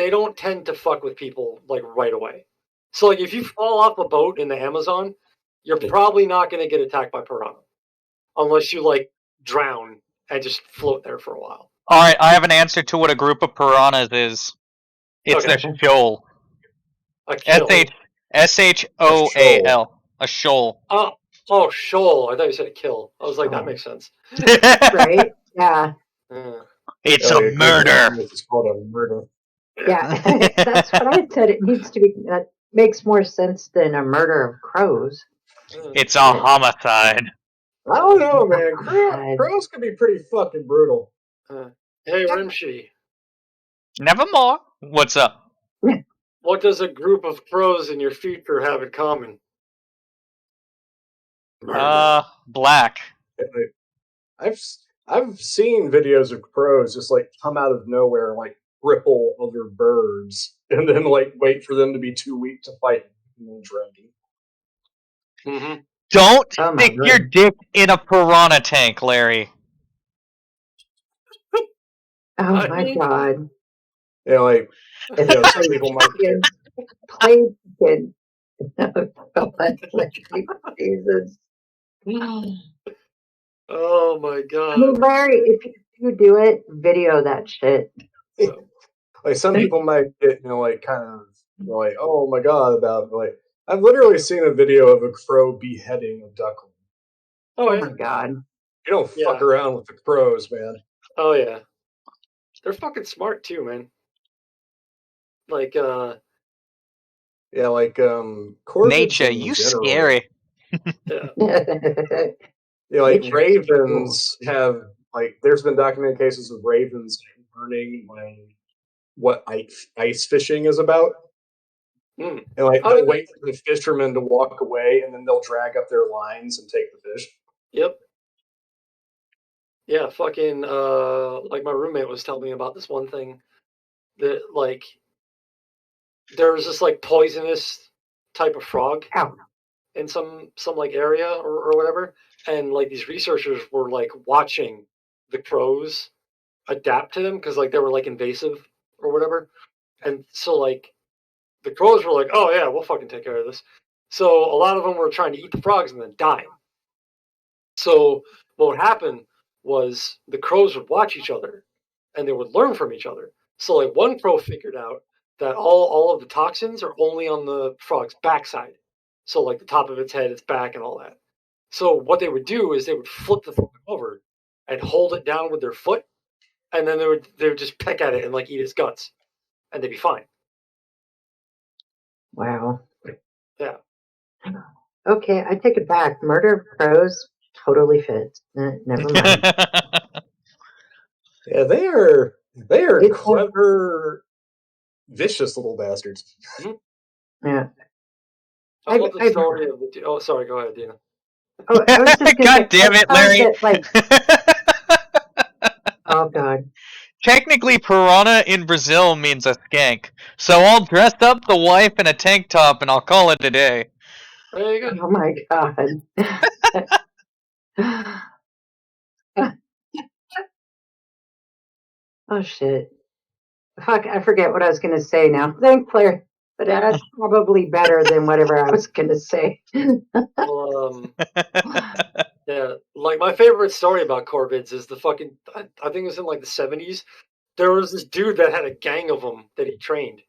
don't tend to fuck with people like right away. So like if you fall off a boat in the Amazon, you're probably not going to get attacked by piranha unless you like drown and just float there for a while.
All right, I have an answer to what a group of piranhas is. It's a shoal. S-H-O-A-L. A shoal.
Oh, shoal. I thought you said a kill. I was like, that makes sense.
Right? Yeah.
It's a murder.
It's called a murder.
Yeah, that's what I said. It needs to be. That makes more sense than a murder of crows.
It's a homicide.
I don't know, man. Crows can be pretty fucking brutal.
Hey, Rimshee.
Nevermore. What's up?
What does a group of crows in your future have in common?
Black.
I've seen videos of crows just like come out of nowhere and like cripple other birds, and then like wait for them to be too weak to fight and then drown.
Mm-hmm.
Don't stick your dick in a piranha tank, Larry.
Oh my God.
Yeah, like some people might
play kid. Jesus.
Oh my God.
I mean, Larry, if you do it, video that shit.
Like some people might get, like kind of like, oh my God, about like I've literally seen a video of a crow beheading a duckling.
Oh my god.
You don't fuck around with the crows, man.
Oh yeah. They're fucking smart too, man. Like
Yeah, like corvids
Nature,
in
you
general.
scary.
yeah.
Yeah, like
Nature's
ravens have like there's been documented cases of ravens learning what ice fishing is about.
Mm.
And like they'll wait for the fishermen to walk away and then they'll drag up their lines and take the fish.
Yep. Yeah, fucking like my roommate was telling me about this one thing that like there was this like poisonous type of frog in some like area or whatever, and like these researchers were like watching the crows adapt to them because like they were like invasive or whatever, and so like the crows were like, oh yeah, we'll fucking take care of this. So a lot of them were trying to eat the frogs and then die. So what would happen was the crows would watch each other and they would learn from each other. So like one crow figured out that all of the toxins are only on the frog's backside. So like the top of its head, its back, and all that. So what they would do is they would flip the frog over and hold it down with their foot, and then they would just peck at it and like eat its guts, and they'd be fine.
Wow.
Yeah.
Okay, I take it back. Murder of crows totally fits. Never mind. Yeah, they are clever, vicious little bastards.
Yeah.
I love the story of the. Oh, sorry. Go ahead, Deana.
Oh, I was just gonna
God damn it, Larry.
that, like, oh god.
Technically, piranha in Brazil means a skank. So I'll dress up the wife in a tank top and I'll call it a day.
There you go.
Oh my god. Oh shit. Fuck, I forget what I was gonna say now. Thanks, Claire. But that's probably better than whatever I was gonna say.
Well, yeah, like my favorite story about corvids is the fucking. I think it was in like the 70s. There was this dude that had a gang of them that he trained,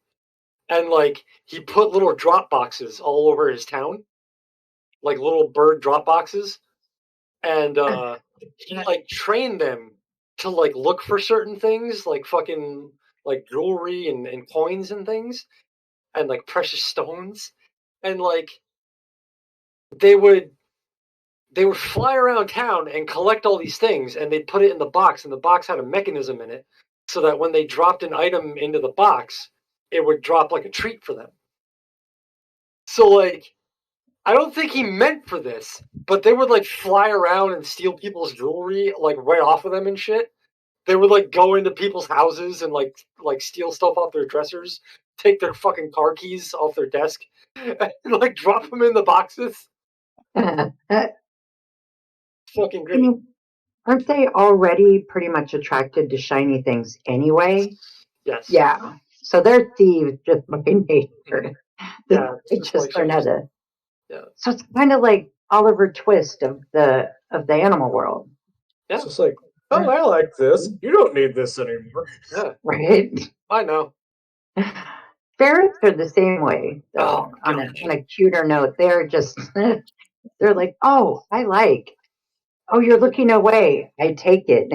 and like he put little drop boxes all over his town, like little bird drop boxes, and he like trained them to like look for certain things, like fucking like jewelry and coins and things, and like precious stones, and like they would fly around town and collect all these things, and they'd put it in the box, and the box had a mechanism in it so that when they dropped an item into the box, it would drop like a treat for them. So like I don't think he meant for this, but they would like fly around and steal people's jewelry like right off of them and shit. They would like go into people's houses and like steal stuff off their dressers, take their fucking car keys off their desk, and like drop them in the boxes. Fucking great.
Aren't they already pretty much attracted to shiny things anyway?
Yes.
Yeah. So they're thieves just by nature.
Yeah.
They just learn how to.
Yeah.
So it's kind of like Oliver Twist of the animal world.
Yeah.
It's just like, oh, I like this. You don't need this anymore.
Yeah.
Right?
I know.
Ferrets are the same way, though. On a cuter note, they're just they're like, oh, I like. Oh, you're looking away. I take it.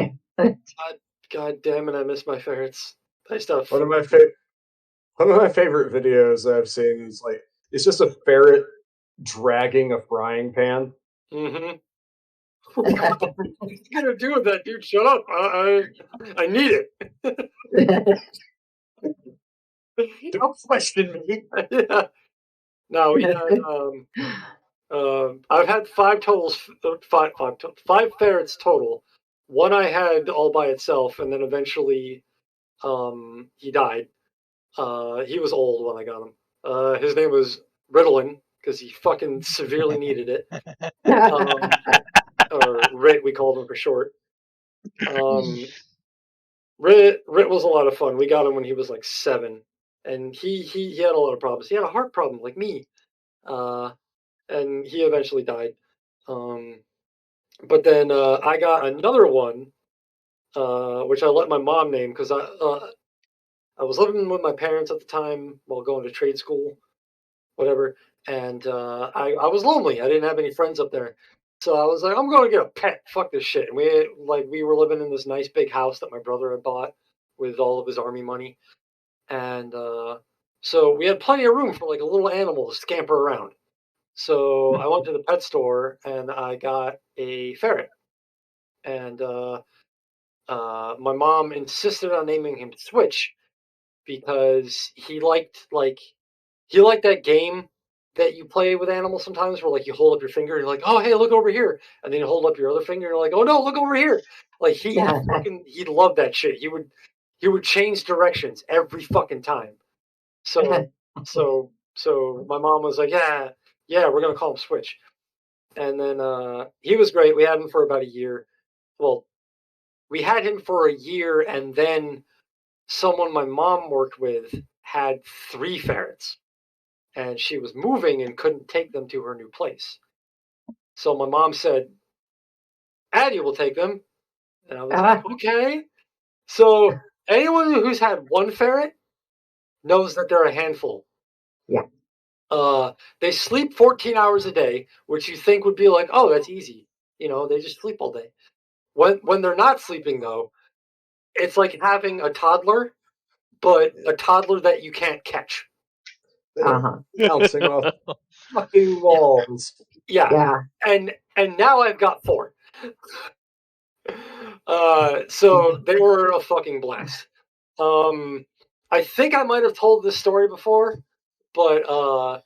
God damn it! I miss my ferrets. I stuff.
One of my favorite videos I've seen is like it's just a ferret dragging a frying pan.
Mm-hmm. What are you gonna do with that, dude? Shut up! I need it.
Don't question me.
Yeah. No, yeah. I've had five ferrets total. One I had all by itself, and then eventually, he died. He was old when I got him. His name was Ritalin because he fucking severely needed it. Or Rit, we called him for short. Rit was a lot of fun. We got him when he was like 7, and he had a lot of problems. He had a heart problem like me, and he eventually died. But then I got another one, which I let my mom name because I was living with my parents at the time while going to trade school, whatever. And I was lonely. I didn't have any friends up there. So I was like, I'm going to get a pet. Fuck this shit. And we were living in this nice big house that my brother had bought with all of his army money. And so we had plenty of room for like a little animal to scamper around. So I went to the pet store and I got a ferret. And my mom insisted on naming him Switch because he liked that game that you play with animals sometimes where like you hold up your finger and you're like, oh hey, look over here, and then you hold up your other finger and you're like, oh no, look over here. Like he loved that shit. He would change directions every fucking time. So my mom was like, yeah, we're gonna call him Switch. And then he was great. We had him for about a year. Well, we had him for a year, and then someone my mom worked with had 3 ferrets, and she was moving and couldn't take them to her new place. So my mom said, Addie will take them. And I was like, okay. So anyone who's had 1 ferret knows that they're a handful.
Yeah.
They sleep 14 hours a day, which you think would be like, oh, that's easy. You know, they just sleep all day. When they're not sleeping, though, it's like having a toddler, but a toddler that you can't catch.
Bouncing off fucking walls.
Yeah. And now I've got 4. So they were a fucking blast. I think I might have told this story before, but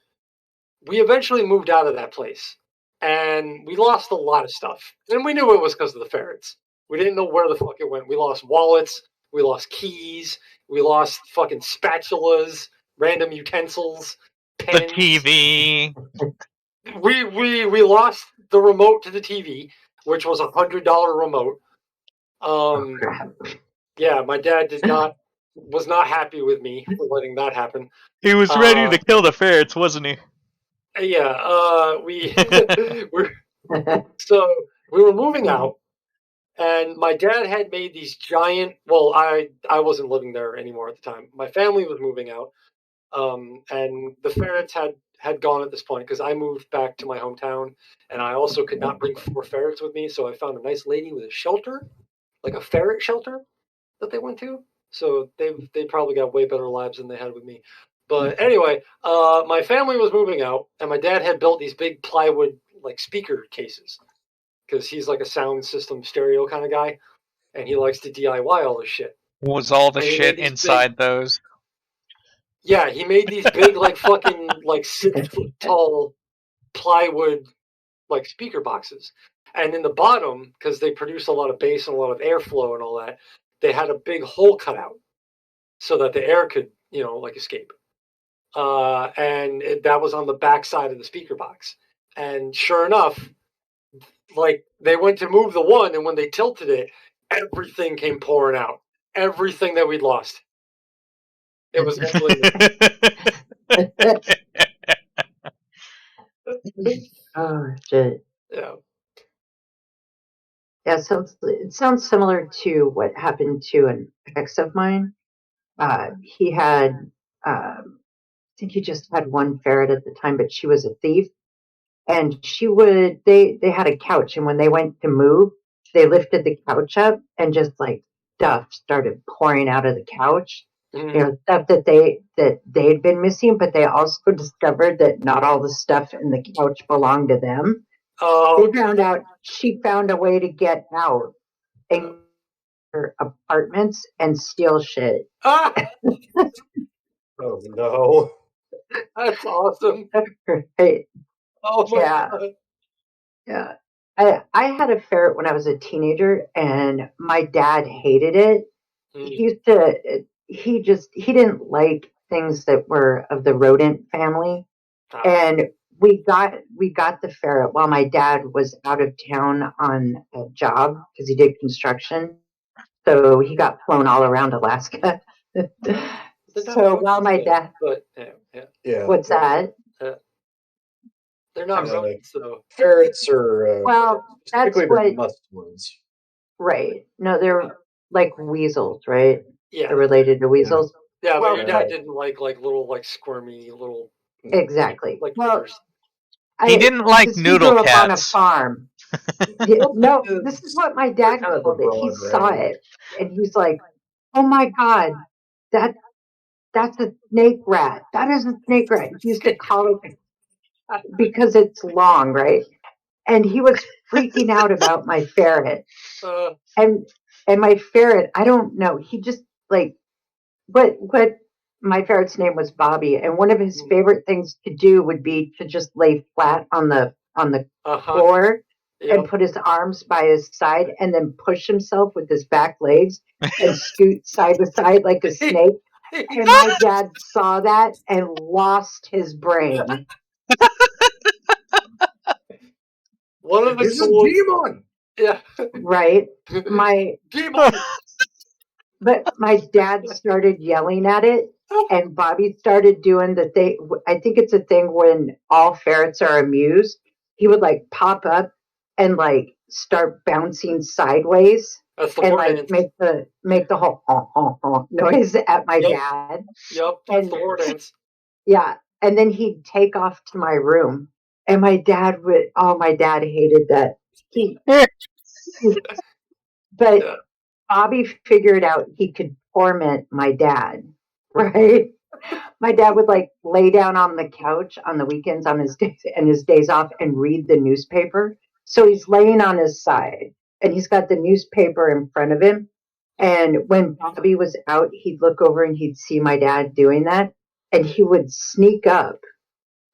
we eventually moved out of that place. And we lost a lot of stuff. And we knew it was because of the ferrets. We didn't know where the fuck it went. We lost wallets. We lost keys. We lost fucking spatulas, random utensils, pens.
The TV.
We lost the remote to the TV, which was $100 remote. Yeah, my dad was not happy with me for letting that happen.
He was ready to kill the ferrets, wasn't he?
Yeah, so we were moving out, and my dad had made these giant. Well, I wasn't living there anymore at the time. My family was moving out, and the ferrets had gone at this point because I moved back to my hometown, and I also could not bring 4 ferrets with me. So I found a nice lady with a shelter, like a ferret shelter, that they went to. So they probably got way better lives than they had with me. But anyway, my family was moving out, and my dad had built these big plywood like speaker cases because he's like a sound system stereo kind of guy, and he likes to DIY all this shit.
Was all the shit inside those?
Yeah, he made these big like fucking like 6 foot tall plywood like speaker boxes, and in the bottom, because they produce a lot of bass and a lot of airflow and all that, they had a big hole cut out so that the air could, like escape. And that was on the back side of the speaker box. And sure enough, like they went to move the one, and when they tilted it, everything came pouring out. Everything that we'd lost. It was
oh shit.
Yeah.
Yeah, so it sounds similar to what happened to an ex of mine. He had, I think he just had 1 ferret at the time, but she was a thief. And they had a couch, and when they went to move, they lifted the couch up, and just like stuff started pouring out of the couch.
Mm-hmm.
Stuff that they'd been missing, but they also discovered that not all the stuff in the couch belonged to them. They found out she found a way to get out and her apartments and steal shit.
Oh no.
That's awesome.
Right.
Oh my God.
Yeah. I had a ferret when I was a teenager, and my dad hated it. He didn't like things that were of the rodent family. And we got the ferret while my dad was out of town on a job because he did construction. So he got flown all around Alaska. So while my dad,
yeah,
what's that?
They're not rodents, though.
Ferrets are
well, that's what
musk ones.
Right. No, they're like weasels, right?
Yeah.
They're related to weasels.
Yeah, but your dad didn't like little like squirmy little
Exactly.
Like
well,
critters.
He didn't like
'cause he
noodle
grew up on a
cats.
farm. No, this is what my dad
Kind of a
called it. He
broad
saw
range.
it, and he's like, "Oh my god, that's a snake rat. That is a snake rat." He used to call it because it's long, right? And he was freaking out about my ferret,
Uh,
and my ferret. I don't know. He just like what my ferret's name was Bobby, and one of his favorite things to do would be to just lay flat on the floor and
Yep.
put his arms by his side and then push himself with his back legs and scoot side to side like a snake. And my dad saw that and lost his brain.
One of the
This is
coolest.
demon.
Yeah.
Right?
Demon.
But my dad started yelling at it, and Bobby started doing the thing. I think it's a thing when all ferrets are amused. He would like pop up and like start bouncing sideways
That's the
and
war
like
dance.
make the whole noise at my dad.
Yep, that's
And
the war dance.
yeah, and then he'd take off to my room, and my dad would. Oh, my dad hated that. But
Yeah.
Bobby figured out he could torment my dad, right? My dad would like lay down on the couch on the weekends on his days off and read the newspaper. So he's laying on his side and he's got the newspaper in front of him. And when Bobby was out, he'd look over and he'd see my dad doing that. And he would sneak up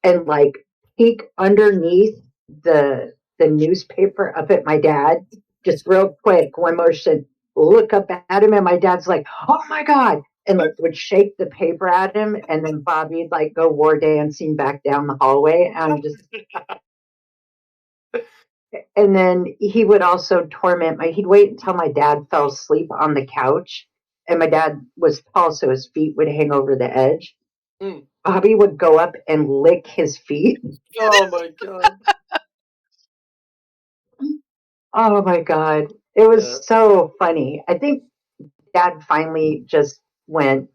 and like peek underneath the newspaper up at my dad, just real quick, one motion, look up at him, and my dad's like, "Oh my god!" and like would shake the paper at him, and then Bobby'd like go war dancing back down the hallway, and then he would also torment he'd wait until my dad fell asleep on the couch, and my dad was tall, so his feet would hang over the edge. Bobby would go up and lick his feet.
Oh my god.
Oh my god. It was so funny. I think Dad finally just went,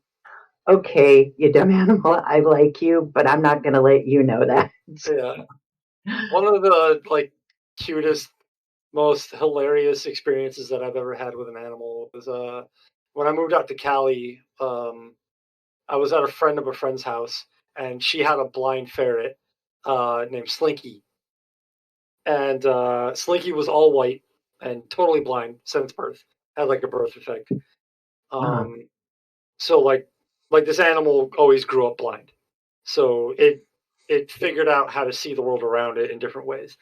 "Okay, you dumb animal, I like you, but I'm not gonna let you know that."
Yeah. One of the like cutest, most hilarious experiences that I've ever had with an animal was when I moved out to Cali. I was at a friend of a friend's house, and she had a blind ferret named Slinky, and Slinky was all white and totally blind since birth, had like a birth defect. So like this animal always grew up blind, so it figured out how to see the world around it in different ways.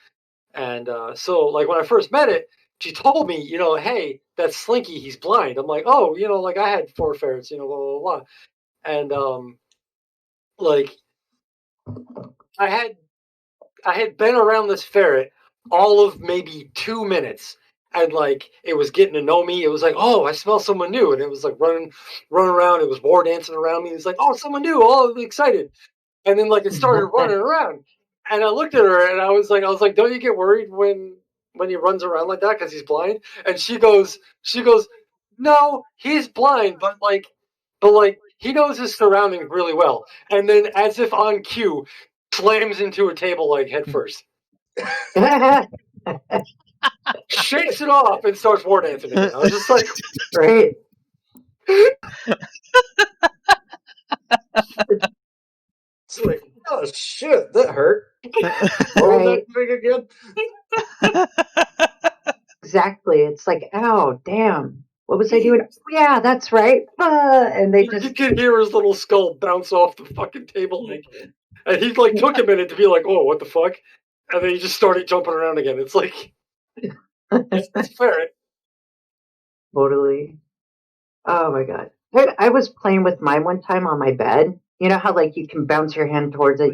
And so like when I first met it, she told me, hey, that's Slinky, he's blind. I'm like, oh, like I had 4 ferrets, blah blah blah. And like I had been around this ferret all of maybe 2 minutes, and like it was getting to know me. It was like, oh, I smell someone new, and it was like running around. It was war dancing around me. It's like, oh, someone new, all excited. And then like it started running around, and I looked at her and I was like, don't you get worried when he runs around like that because he's blind? And she goes, no, he's blind, but like he knows his surroundings really well. And then as if on cue, slams into a table like head first, shakes it off, and starts war dancing again. I was just like,
Right.
It's like, oh shit, that hurt. What was that thing again?
Exactly. It's like, oh, damn. What was I doing? Yeah, that's right. And they just
you can hear his little skull bounce off the fucking table, like, and he like took a minute to be like, "Oh, what the fuck?" And then he just started jumping around again. It's like, it's a ferret.
Totally. Oh my god. I was playing with mine one time on my bed. You know how like you can bounce your hand towards it.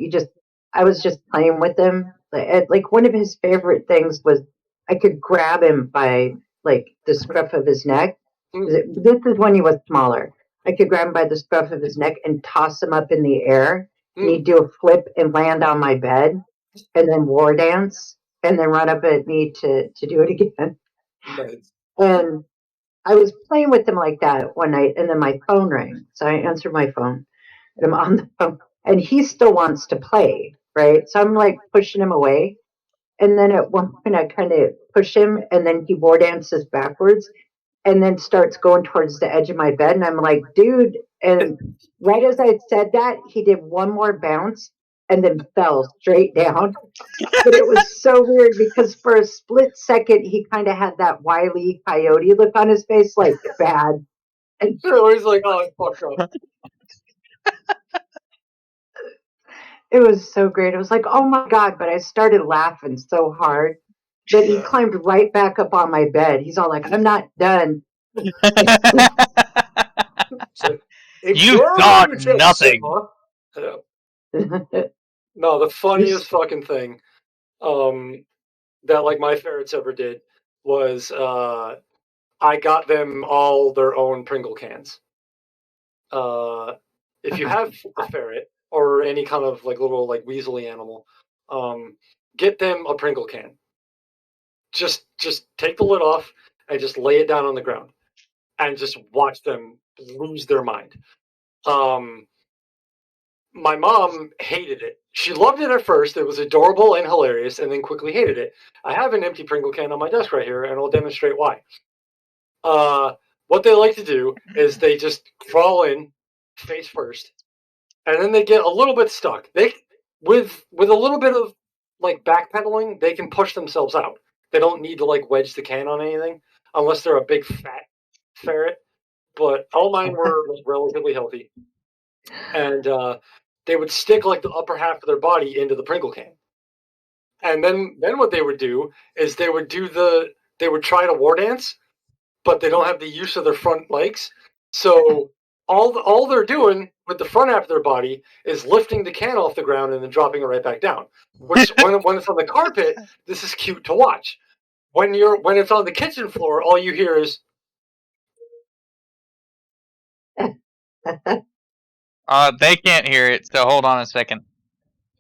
I was just playing with him. Like one of his favorite things was I could grab him by like the scruff of his neck. This is when he was smaller. I could grab him by the scruff of his neck and toss him up in the air. And he'd do a flip and land on my bed, and then war dance, and then run up at me to do it again.
Nice.
And I was playing with him like that one night, and then my phone rang. So I answered my phone, and I'm on the phone, and he still wants to play, right? So I'm like pushing him away. And then at one point I kind of push him, and then he war dances backwards and then starts going towards the edge of my bed. And I'm like, dude. And right as I said that, he did one more bounce and then fell straight down. But it was so weird because for a split second, he kind of had that Wile E. Coyote look on his face, like bad.
And so he's like, oh, I fucked up.
It was so great. It was like, oh my God. But I started laughing so hard that he climbed right back up on my bed. He's all like, I'm not done.
So,
You thought nothing.
Yeah. No, the funniest fucking thing that like my ferrets ever did was I got them all their own Pringle cans. If you have a ferret or any kind of like little like weaselly animal, get them a Pringle can. Just take the lid off and just lay it down on the ground and just watch them lose their mind. My mom hated it. She loved it at first. It was adorable and hilarious, and then quickly hated it. I have an empty Pringle can on my desk right here, and I'll demonstrate why. What they like to do is they just crawl in face first, and then they get a little bit stuck. They with a little bit of like backpedaling, they can push themselves out. They don't need to like wedge the can on anything unless they're a big fat ferret. But all mine were relatively healthy, and they would stick like the upper half of their body into the Pringle can. And then what they would do is they would try to war dance, but they don't have the use of their front legs. So all they're doing with the front half of their body is lifting the can off the ground and then dropping it right back down. Which when it's on the carpet, this is cute to watch. When it's on the kitchen floor, all you hear is
They can't hear it, so hold on a second.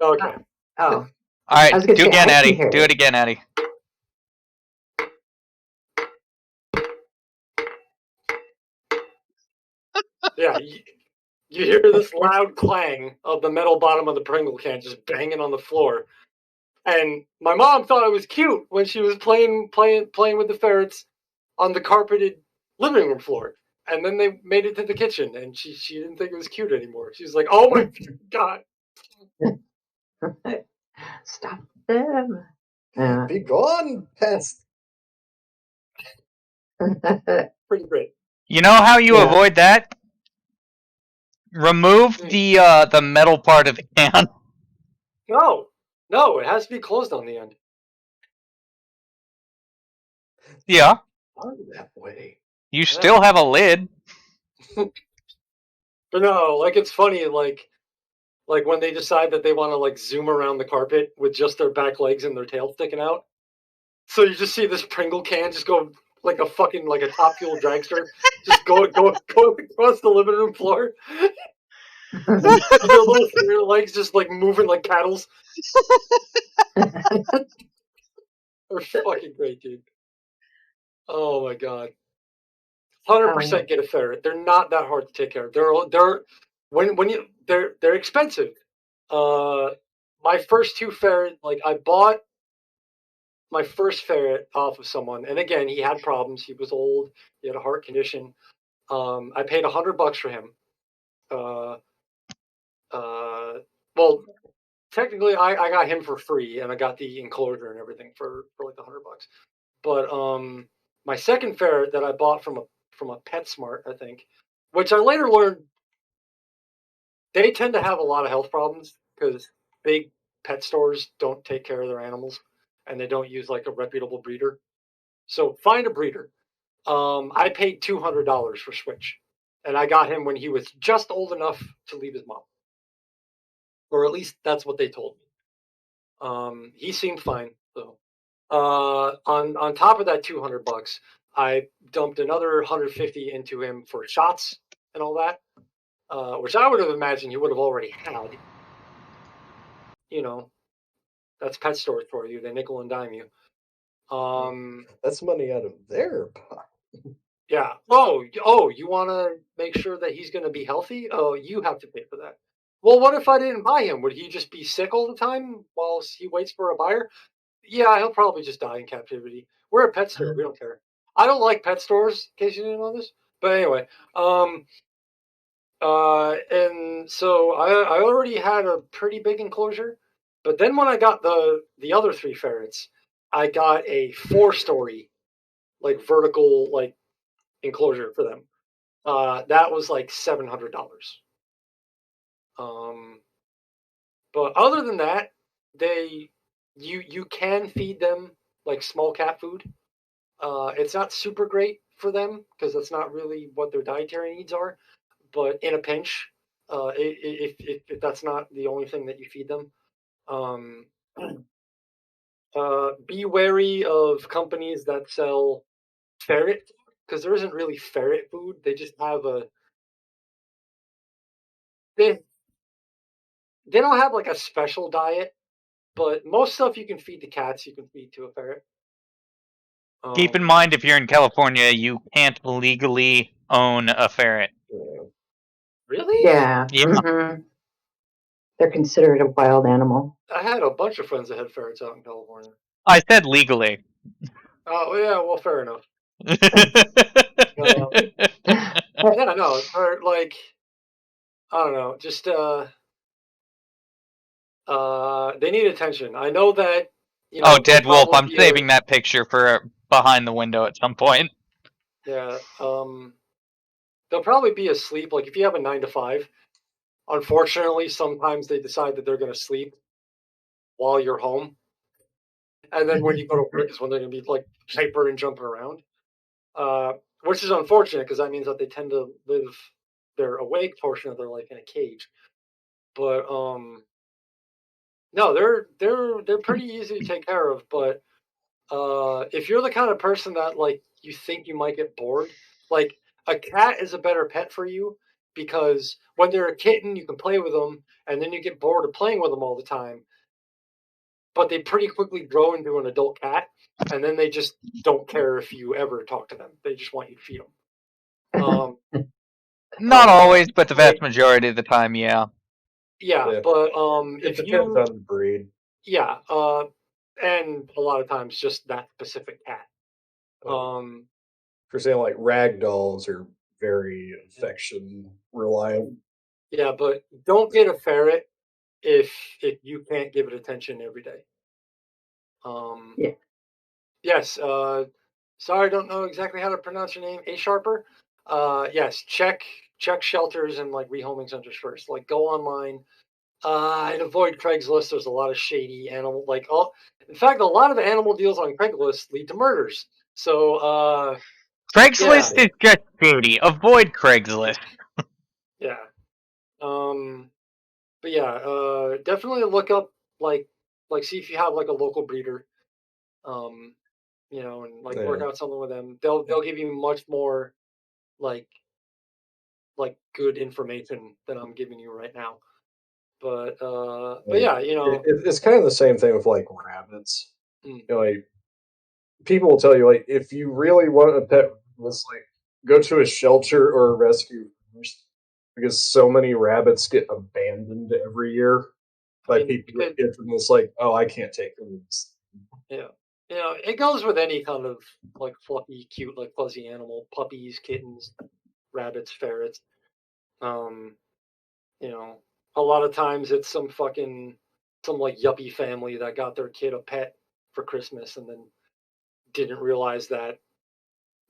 okay.
Oh.
All right, do
say,
again,
I can
Addie.
hear
Do it again, Addie.
Yeah, you hear this loud clang of the metal bottom of the Pringle can just banging on the floor. And my mom thought it was cute when she was playing with the ferrets on the carpeted living room floor. And then they made it to the kitchen, and she didn't think it was cute anymore. She was like, "Oh my God,
stop them!"
Be gone, pest.
pretty great."
You know how you
Yeah.
avoid that? Remove the metal part of the can.
No, it has to be closed on the end.
Yeah.
That way.
You still have a lid.
But no, like it's funny, like when they decide that they want to like zoom around the carpet with just their back legs and their tail sticking out. So you just see this Pringle can just go like a fucking like a Top Fuel dragster, just go across the living room floor. Their little finger legs just like moving like paddles. They're fucking great, dude. Oh my God. 100% get a ferret. They're not that hard to take care of. They're expensive. My first two ferret, like I bought my first ferret off of someone, and again he had problems. He was old. He had a heart condition. I paid $100 for him. Well, technically I got him for free, and I got the enclosure and everything for like $100. But my second ferret that I bought from a PetSmart, I think, which I later learned they tend to have a lot of health problems because big pet stores don't take care of their animals, and they don't use like a reputable breeder. So find a breeder. I paid $200 for Switch, and I got him when he was just old enough to leave his mom, or at least that's what they told me. He seemed fine though. On top of that $200, I dumped another $150 into him for shots and all that, which I would have imagined he would have already had. You know, that's pet stores for you. They nickel and dime you.
That's money out of their pocket.
Yeah. Oh, you want to make sure that he's going to be healthy? Oh, you have to pay for that. Well, what if I didn't buy him? Would he just be sick all the time while he waits for a buyer? Yeah, he'll probably just die in captivity. We're a pet store. We don't care. I don't like pet stores, in case you didn't know this. But anyway, and so I already had a pretty big enclosure. But then when I got the other 3 ferrets, I got a 4-story, like vertical, like enclosure for them. That was like $700. But other than that, you can feed them like small cat food. It's not super great for them because that's not really what their dietary needs are. But in a pinch, if that's not the only thing that you feed them, um, be wary of companies that sell ferret because there isn't really ferret food. They just have they they don't have like a special diet, but most stuff you can feed to cats, you can feed to a ferret.
Keep in mind, if you're in California, you can't legally own a ferret.
Really?
Yeah.
Yeah.
Mm-hmm. They're considered a wild animal.
I had a bunch of friends that had ferrets out in California.
I said legally.
Oh yeah, well, fair enough. Yeah, no, or like I don't know, just they need attention. I know that
Oh, Dead Wolf, I'm
be
saving that picture for behind the window at some point.
Yeah, they'll probably be asleep. Like if you have a 9 to 5, unfortunately, sometimes they decide that they're going to sleep while you're home, and then when you go to work is when they're going to be like hyper and jumping around, which is unfortunate because that means that they tend to live their awake portion of their life in a cage. But no, they're pretty easy to take care of. But if you're the kind of person that like you think you might get bored, like a cat is a better pet for you because when they're a kitten, you can play with them, and then you get bored of playing with them all the time. But they pretty quickly grow into an adult cat, and then they just don't care if you ever talk to them. They just want you to feed them.
Not always, but the vast majority of the time, yeah.
Yeah, but
it depends on the breed.
Yeah, and a lot of times just that specific cat.
For example, like rag dolls are very affection reliant.
Yeah, but don't get a ferret if you can't give it attention every day.
Yeah.
Yes. Sorry, I don't know exactly how to pronounce your name. A Sharper. Yes. Check shelters and like rehoming centers first. Like go online. And avoid Craigslist. There's a lot of shady animal, like all. In fact, a lot of animal deals on Craigslist lead to murders. So,
Craigslist
yeah.
is just shady. Avoid Craigslist.
Yeah. But yeah, definitely look up like see if you have like a local breeder. And like work out something with them. They'll give you much more like good information than I'm giving you right now. But yeah,
it's kind of the same thing with like rabbits.
Mm.
Like people will tell you, like if you really want a pet, let's like go to a shelter or a rescue first, because so many rabbits get abandoned every year by people with kids, and it's like, oh, I can't take this.
Yeah, it goes with any kind of like fluffy, cute, like fuzzy animal, puppies, kittens, rabbits, ferrets. A lot of times it's some like yuppie family that got their kid a pet for Christmas and then didn't realize that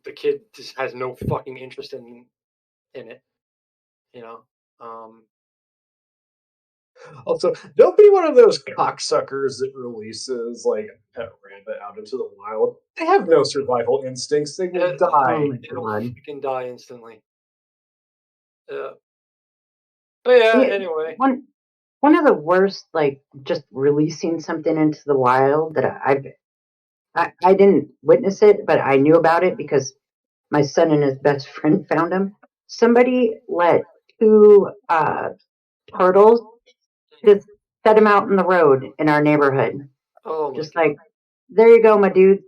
the kid just has no fucking interest in it.
Also, don't be one of those cocksuckers that releases like a pet rabbit out into the wild. They have no survival instincts. They will die.
It'll fucking die instantly. Yeah. But yeah, anyway.
One of the worst, like just releasing something into the wild that I didn't witness it, but I knew about it because my son and his best friend found him. Somebody let 2 turtles just set him out in the road in our neighborhood.
Oh my
just
God.
like, there you go, my dude.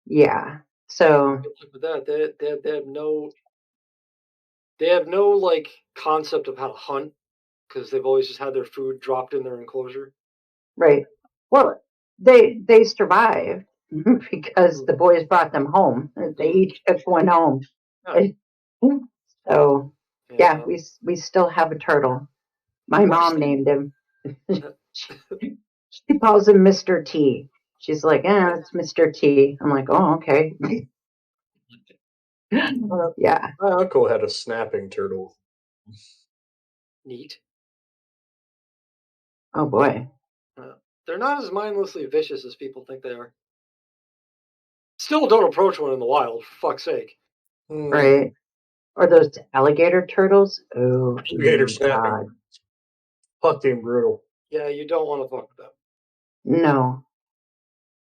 Yeah. So
with that, they have no like concept of how to hunt. because they've always just had their food dropped in their enclosure.
Right. Well, they survived because the boys brought them home. They each took one home. So yeah, we still have a turtle. My mom named him. She calls him Mr. T. She's like, it's Mr. T. I'm like, oh, okay. Yeah.
My uncle had a snapping turtle.
Neat.
Oh boy.
They're not as mindlessly vicious as people think they are. Still don't approach one in the wild, for fuck's sake.
Right. Or those alligator turtles. Oh,
Alligator snapping. Fucking brutal.
Yeah, you don't want to fuck with them.
No.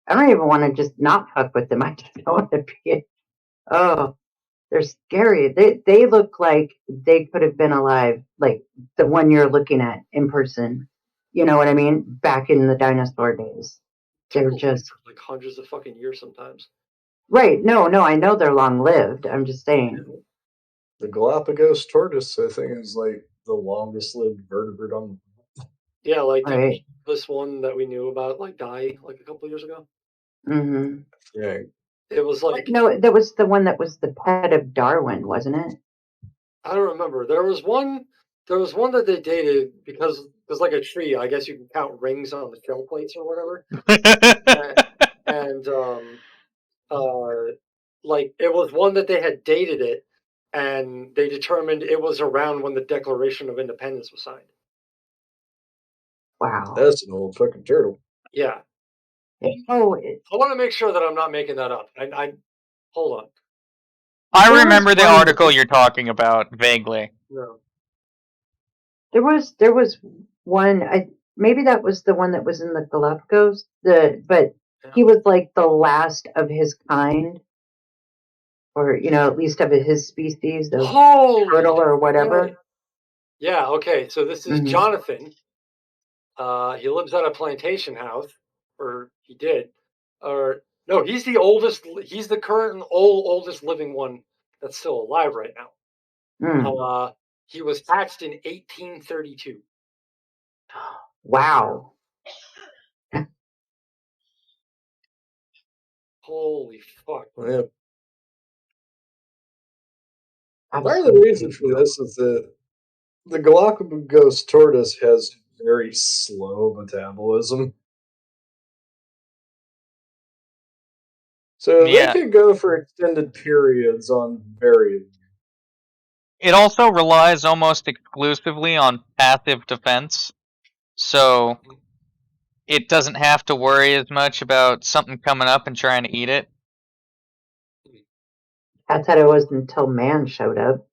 I don't even want to just not fuck with them. I just don't want to be. Oh, they're scary. They look like they could have been alive, like the one you're looking at in person. You know what I mean? Back in the dinosaur days. They're just
like hundreds of fucking years sometimes.
Right. No, I know they're long lived. I'm just saying.
The Galapagos tortoise, I think, is like the longest lived vertebrate on the planet.
Yeah, like this one that we knew about, like, died like a couple of years ago.
Mm-hmm.
Yeah.
It was like
no, that was the one that was the pet of Darwin, wasn't it?
I don't remember. There was one that they dated because like a tree, I guess you can count rings on the shell plates or whatever. and like it was one that they had dated it, and they determined it was around when the Declaration of Independence was signed.
Wow.
That's an old fucking turtle.
Yeah.
Oh,
I want to make sure that I'm not making that up. I hold on.
I remember the article you're talking about vaguely.
No.
There was one. Maybe that was the one that was in the Galapagos. But he was like the last of his kind, or at least of his species, the turtle or whatever.
Yeah. Okay. So this is Jonathan. He lives at a plantation house, or he did, or no, he's the oldest. He's the current oldest living one that's still alive right now. He was hatched in 1832.
Wow.
Holy fuck.
Yeah. Part of the reason for this is that the Galapagos tortoise has very slow metabolism. So they can go for extended periods on very.
It also relies almost exclusively on passive defense, so it doesn't have to worry as much about something coming up and trying to eat it.
That's how it was until man showed up.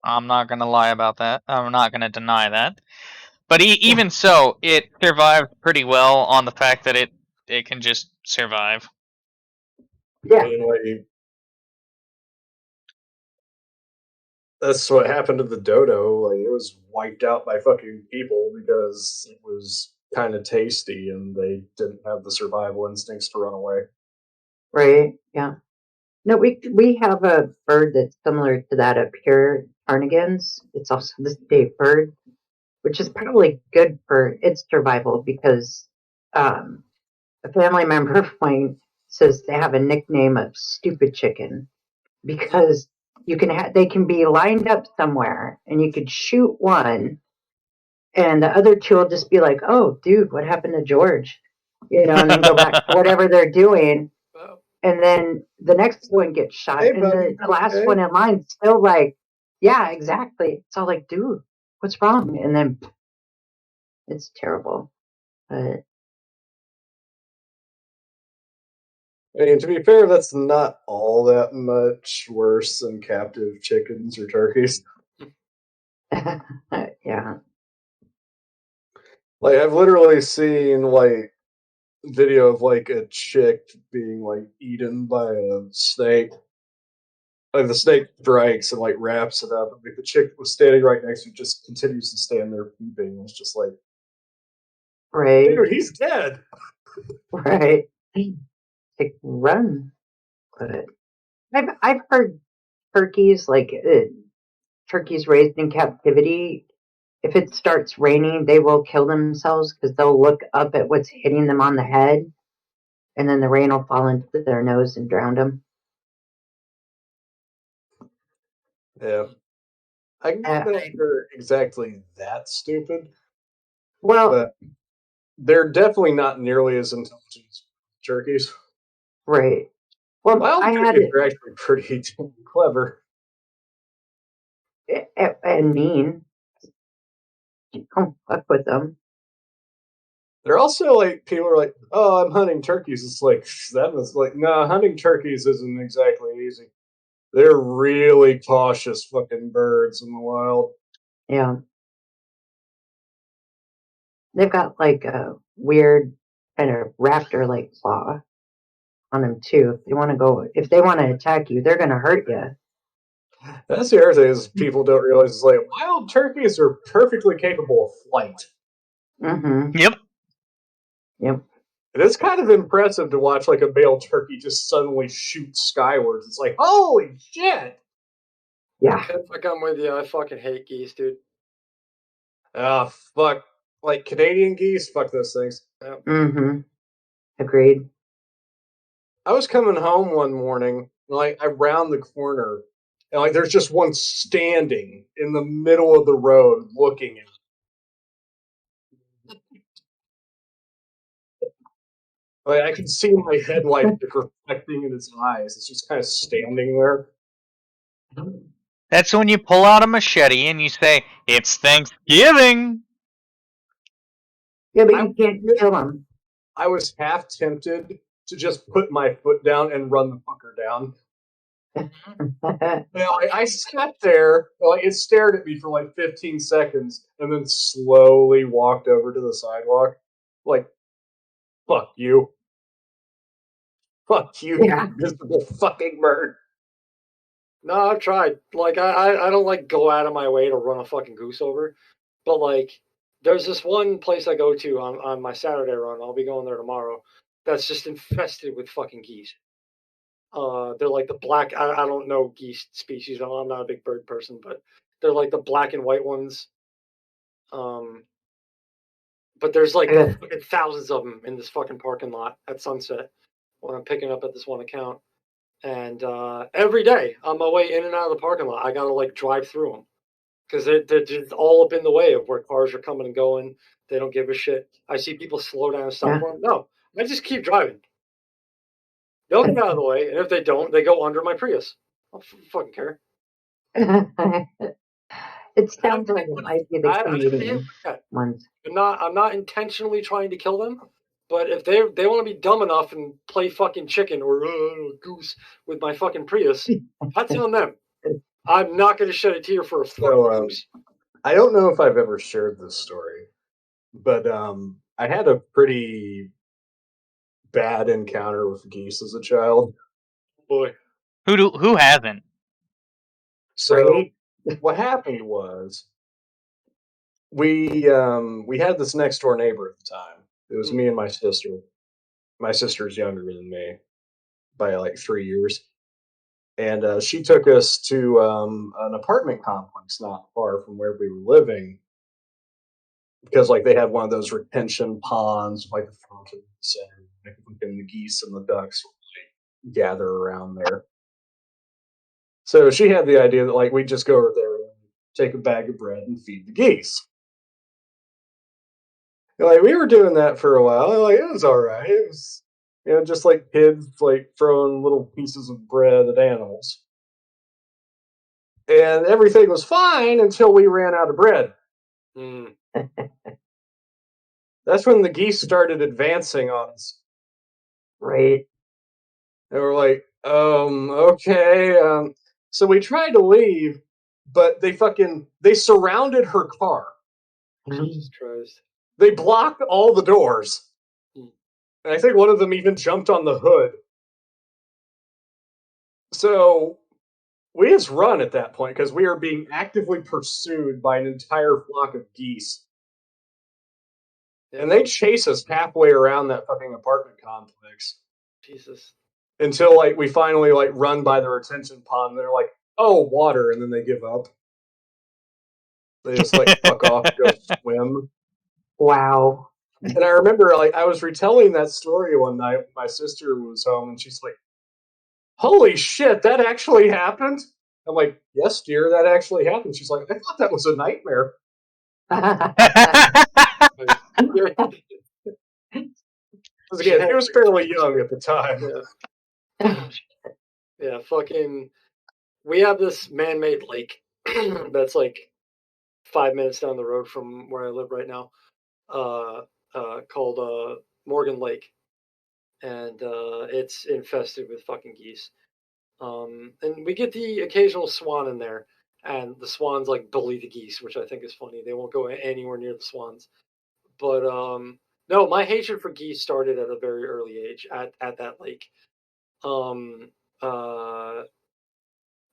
I'm not going to lie about that. I'm not going to deny that. But even so, it survives pretty well on the fact that it can just survive.
Yeah.
Anyway, that's what happened to the dodo. Like, it was wiped out by fucking people because it was kind of tasty and they didn't have the survival instincts to run away.
Right. Yeah. No, we have a bird that's similar to that up here, ptarmigans. It's also the state bird, which is probably good for its survival because a family member of mine says they have a nickname of "stupid chicken" because they can be lined up somewhere and you could shoot one, and the other two will just be like, "Oh, dude, what happened to George?" And then go back to whatever they're doing. And then the next one gets shot, and the last one in line still like, yeah, exactly. It's all like, dude, what's wrong? And then it's terrible. But
I mean, to be fair, that's not all that much worse than captive chickens or turkeys.
Yeah.
Like, I've literally seen like video of like a chick being like eaten by a snake. Like the snake strikes and like wraps it up. Like the chick was standing right next to it, just continues to stand there peeping. It's just like,
right,
dude, he's dead.
right. Like run. But I've heard turkeys like turkeys raised in captivity, if it starts raining, they will kill themselves because they'll look up at what's hitting them on the head, and then the rain will fall into their nose and drown them.
Yeah. I don't know if they're exactly that stupid.
Well,
but they're definitely not nearly as intelligent as turkeys.
right. Well,
Wild
I had
turkeys
it
are actually pretty clever.
and mean. Don't fuck with them.
They're also like, people are like, oh, I'm hunting turkeys. It's like, that was like, nah, hunting turkeys isn't exactly easy. They're really cautious fucking birds in the wild.
Yeah. They've got like a weird kind of raptor-like claw on them too. If they want to attack you, they're going to hurt you.
That's the other thing is people don't realize is like wild turkeys are perfectly capable of flight.
Mm-hmm.
Yep.
Yep.
It is kind of impressive to watch like a male turkey just suddenly shoot skywards. It's like, holy shit!
Yeah.
Like I'm with you. I fucking hate geese, dude.
Ah, fuck. Like Canadian geese, fuck those things.
Yeah.
Mm-hmm. Agreed.
I was coming home one morning, like I round the corner, and like there's just one standing in the middle of the road looking at me. Like I can see my headlight reflecting in its eyes. It's just kind of standing there.
That's when you pull out a machete and you say, "It's Thanksgiving."
Yeah, but you can't kill them.
I was half tempted to just put my foot down and run the fucker down. I sat there, like it stared at me for like 15 seconds, and then slowly walked over to the sidewalk. Like, fuck you. Fuck you,
Yeah.
you miserable fucking bird.
No, I've tried. Like I don't like go out of my way to run a fucking goose over. But like there's this one place I go to on my Saturday run. I'll be going there tomorrow. That's just infested with fucking geese. They're like the black. I don't know geese species. I'm not a big bird person, but they're like the black and white ones. But there's like fucking thousands of them in this fucking parking lot at sunset when I'm picking up at this one account. And every day on my way in and out of the parking lot, I gotta like drive through them because they're just all up in the way of where cars are coming and going. They don't give a shit. I see people slow down and stop for them. No, I just keep driving. They'll get out of the way, and if they don't, they go under my Prius. I don't fucking care.
It sounds like it might be the Canadian ones.
I'm not intentionally trying to kill them, but if they want to be dumb enough and play fucking chicken or goose with my fucking Prius, that's on them. I'm not going to shed a tear for a fucking goose.
I don't know if I've ever shared this story, but I had a pretty bad encounter with geese as a child.
Boy,
Who hasn't?
So
Right?
what happened was we had this next door neighbor at the time. It was me and my sister. My sister's younger than me by like 3 years, and she took us to an apartment complex not far from where we were living because like they had one of those retention ponds, like the fountain in the center, like the geese and the ducks would, like, gather around there. So she had the idea that like we'd just go over there and take a bag of bread and feed the geese. And, like we were doing that for a while. And, like it was all right. It was, just like kids like throwing little pieces of bread at animals, and everything was fine until we ran out of bread. That's when the geese started advancing on us.
Right.
And we're like, okay. So we tried to leave, but they surrounded her car.
Jesus Christ.
They blocked all the doors. And I think one of them even jumped on the hood. So we just run at that point because we are being actively pursued by an entire flock of geese. And they chase us halfway around that fucking apartment complex.
Jesus.
Until like we finally like run by the retention pond and they're like, oh, water, and then they give up. They just like fuck off and go swim.
Wow.
And I remember, like, I was retelling that story one night. My sister was home, and she's like, "Holy shit, that actually happened!" I'm like, "Yes, dear, that actually happened." She's like, "I thought that was a nightmare." Because again, he was fairly young at the time.
Yeah, fucking. We have this man-made lake that's like 5 minutes down the road from where I live right now, called Morgan Lake, and it's infested with fucking geese. And we get the occasional swan in there, and the swans like bully the geese, which I think is funny. They won't go anywhere near the swans. But no, my hatred for geese started at a very early age at that lake. Um, uh,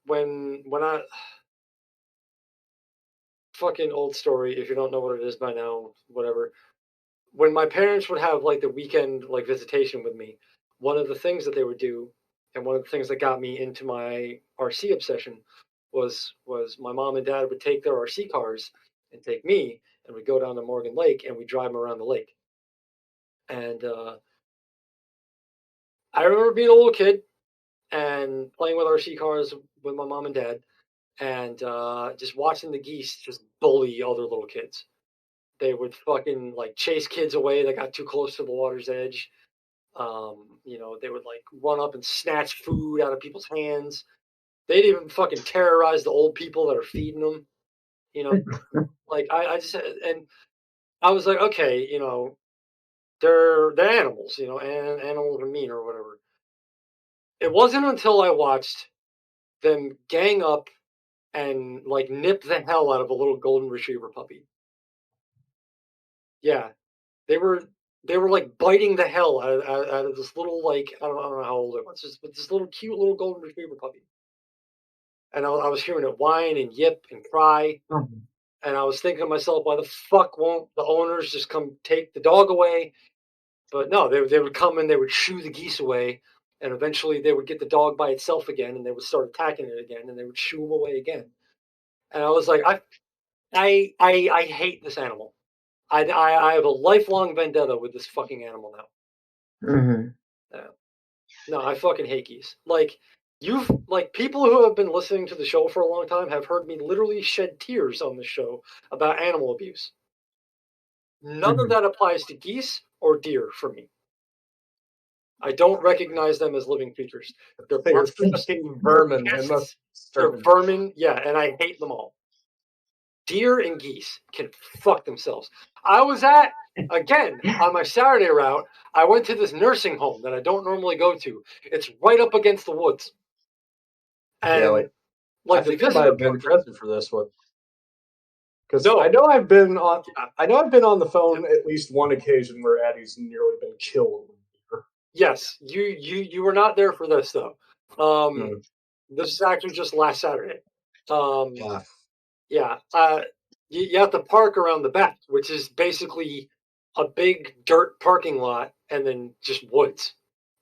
when I fucking old story, if you don't know what it is by now, whatever. When my parents would have like the weekend like visitation with me, one of the things that they would do, and one of the things that got me into my RC obsession, was my mom and dad would take their RC cars and take me, and we'd go down to Morgan Lake and we'd drive them around the lake. And I remember being a little kid and playing with RC cars with my mom and dad, and just watching the geese just bully other little kids. They would fucking like chase kids away that got too close to the water's edge. They would like run up and snatch food out of people's hands. They'd even fucking terrorize the old people that are feeding them. Like I just and I was like, okay, they're animals, and animals are mean or whatever. It wasn't until I watched them gang up and like nip the hell out of a little golden retriever puppy. Yeah, they were like biting the hell out of this little like I don't know how old it was, but this little cute little golden retriever puppy. And I was hearing it whine and yip and cry, and I was thinking to myself, why the fuck won't the owners just come take the dog away? But no, they would come and they would shoo the geese away, and eventually they would get the dog by itself again, and they would start attacking it again, and they would shoo him away again. And I was like, I hate this animal. I have a lifelong vendetta with this fucking animal now.
Mm-hmm.
Yeah. No, I fucking hate geese. Like people who have been listening to the show for a long time have heard me literally shed tears on the show about animal abuse. None of that applies to geese or deer for me. I don't recognize them as living creatures. They're
fucking vermin.
They're vermin, yeah, and I hate them all. Deer and geese can fuck themselves. I was again, on my Saturday route, I went to this nursing home that I don't normally go to. It's right up against the woods. And
yeah, I think I might have been present for this one. Because I know I've been on the phone at least one occasion where Addie's nearly been killed.
Yes, you were not there for this though. This is actually just last Saturday. Yeah. You have to park around the back, which is basically a big dirt parking lot and then just woods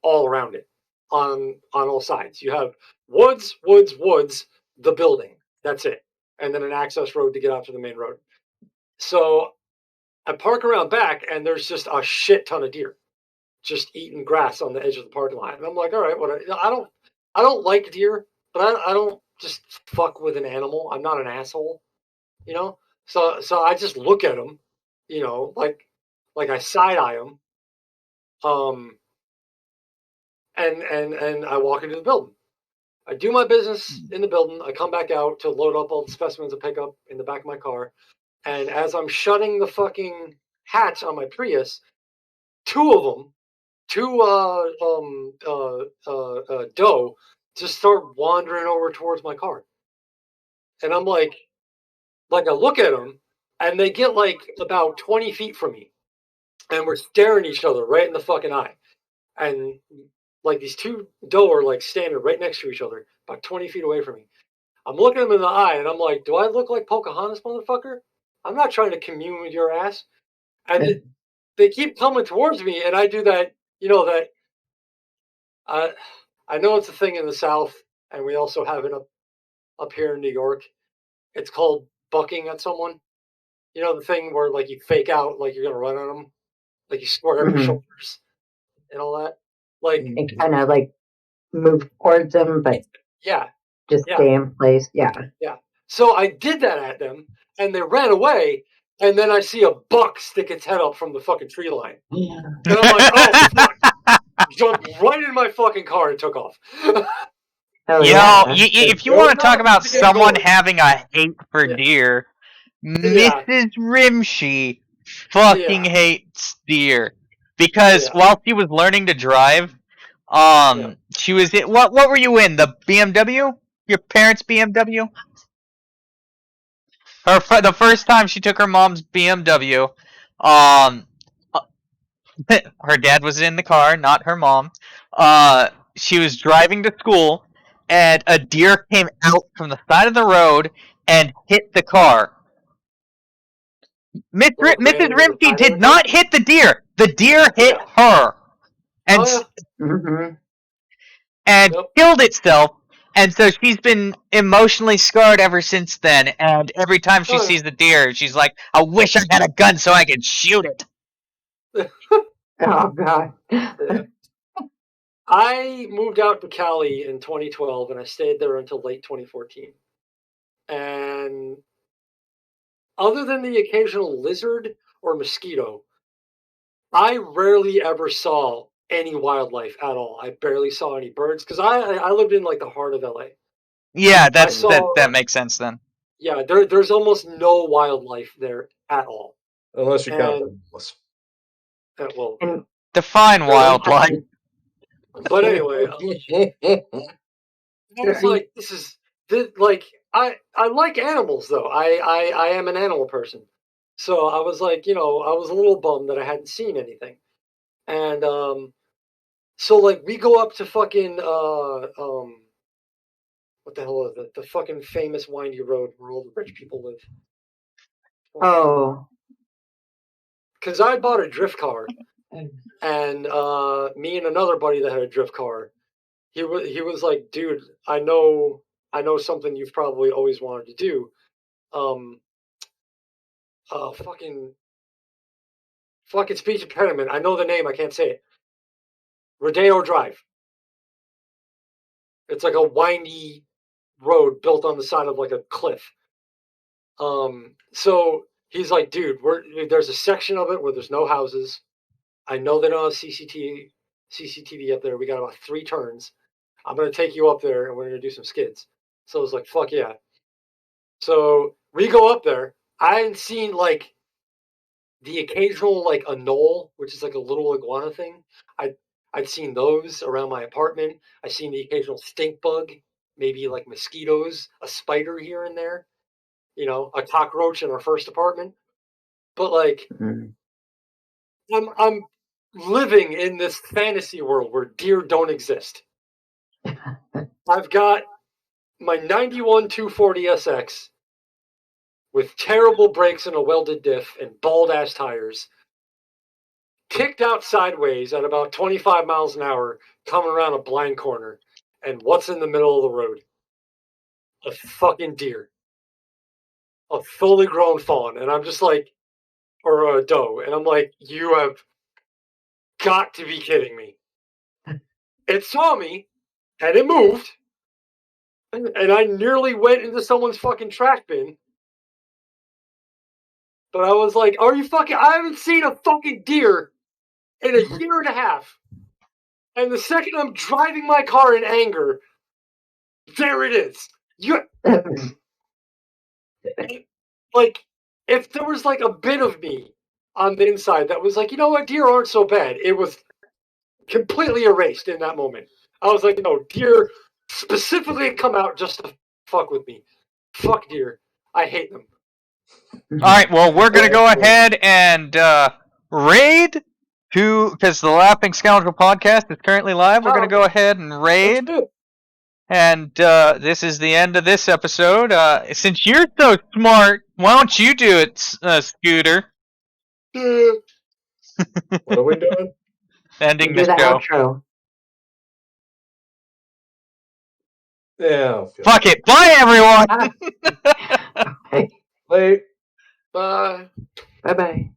all around it on all sides. You have woods, the building. That's it. And then an access road to get out to the main road. So I park around back and there's just a shit ton of deer just eating grass on the edge of the parking lot. And I'm like, all right, I don't like deer, but I don't just fuck with an animal. I'm not an asshole. So I just look at them, like I side eye them, and I walk into the building. I do my business in the building. I come back out to load up all the specimens I pick up in the back of my car, and as I'm shutting the fucking hatch on my Prius, two doe just start wandering over towards my car, and I'm like I look at them, and they get like about 20 feet from me. And we're staring each other right in the fucking eye. And like these two doe are like standing right next to each other, about 20 feet away from me. I'm looking them in the eye and I'm like, do I look like Pocahontas, motherfucker? I'm not trying to commune with your ass. And they keep coming towards me, and I do that, that I know it's a thing in the South, and we also have it up here in New York. It's called bucking at someone. You know, the thing where like you fake out like you're gonna run on them, like you square up your shoulders and all that. Like
and kind of like move towards them, but just stay in place. Yeah.
So I did that at them, and they ran away. And then I see a buck stick its head up from the fucking tree line, and I'm like, oh fuck! Jumped right in my fucking car and took off.
If you want to talk about someone having a hate for deer, Mrs. Rimshee fucking hates deer because while she was learning to drive, she was in, what were you in, the BMW? Your parents' BMW? The first time she took her mom's BMW, her dad was in the car, not her mom. She was driving to school, and a deer came out from the side of the road and hit the car. Mrs. Rimsky did not hit the deer. The deer hit her, and killed itself. And so she's been emotionally scarred ever since then. And every time she sees the deer, she's like, "I wish I had a gun so I could shoot it."
Oh God.
I moved out to Cali in 2012, and I stayed there until late 2014. And other than the occasional lizard or mosquito, I rarely ever saw any wildlife at all. I barely saw any birds because I lived in like the heart of LA.
Yeah, that makes sense then.
Yeah, there's almost no wildlife there at all.
Unless you count the
well,
define wildlife.
But anyway, I was like, I like animals though. I am an animal person. So I was like, I was a little bummed that I hadn't seen anything. And so like we go up to fucking what the hell is it? The fucking famous windy road where all the rich people live.
Oh.
Because I bought a drift car, and me and another buddy that had a drift car, he was like, dude, I know something you've probably always wanted to do. Fucking speech impediment. I know the name, I can't say it. Rodeo Drive. It's like a windy road built on the side of like a cliff. So he's like, dude, there's a section of it where there's no houses. I know they don't have CCTV up there. We got about 3 turns. I'm going to take you up there and we're going to do some skids. So I was like, fuck yeah. So we go up there. I hadn't seen like the occasional like a knoll, which is like a little iguana thing. I'd seen those around my apartment. I've seen the occasional stink bug, maybe like mosquitoes, a spider here and there, a cockroach in our first apartment. But like, I'm living in this fantasy world where deer don't exist. I've got my 91 240 SX with terrible brakes and a welded diff and bald-ass tires, kicked out sideways at about 25 miles an hour, coming around a blind corner. And what's in the middle of the road? A fucking deer. A fully grown fawn. And I'm just like, or a doe. And I'm like, you have got to be kidding me. It saw me, and it moved. And I nearly went into someone's fucking trash bin. But I was like, are you fucking... I haven't seen a fucking deer in a year and a half. And the second I'm driving my car in anger, there it is. Like, if there was like a bit of me on the inside that was like, you know what, deer aren't so bad. It was completely erased in that moment. I was like, no, deer specifically come out just to fuck with me. Fuck deer. I hate them.
Alright, well, we're going to go ahead and raid because the Laughing Scoundrel podcast is currently live. We're going to go ahead and raid. And this is the end of this episode. Since you're so smart, why don't you do it, Scooter?
What are we doing?
Ending the show.
Outro.
Yeah.
Fuck it. Bye, everyone!
Okay.
Late.
Bye.
Bye bye.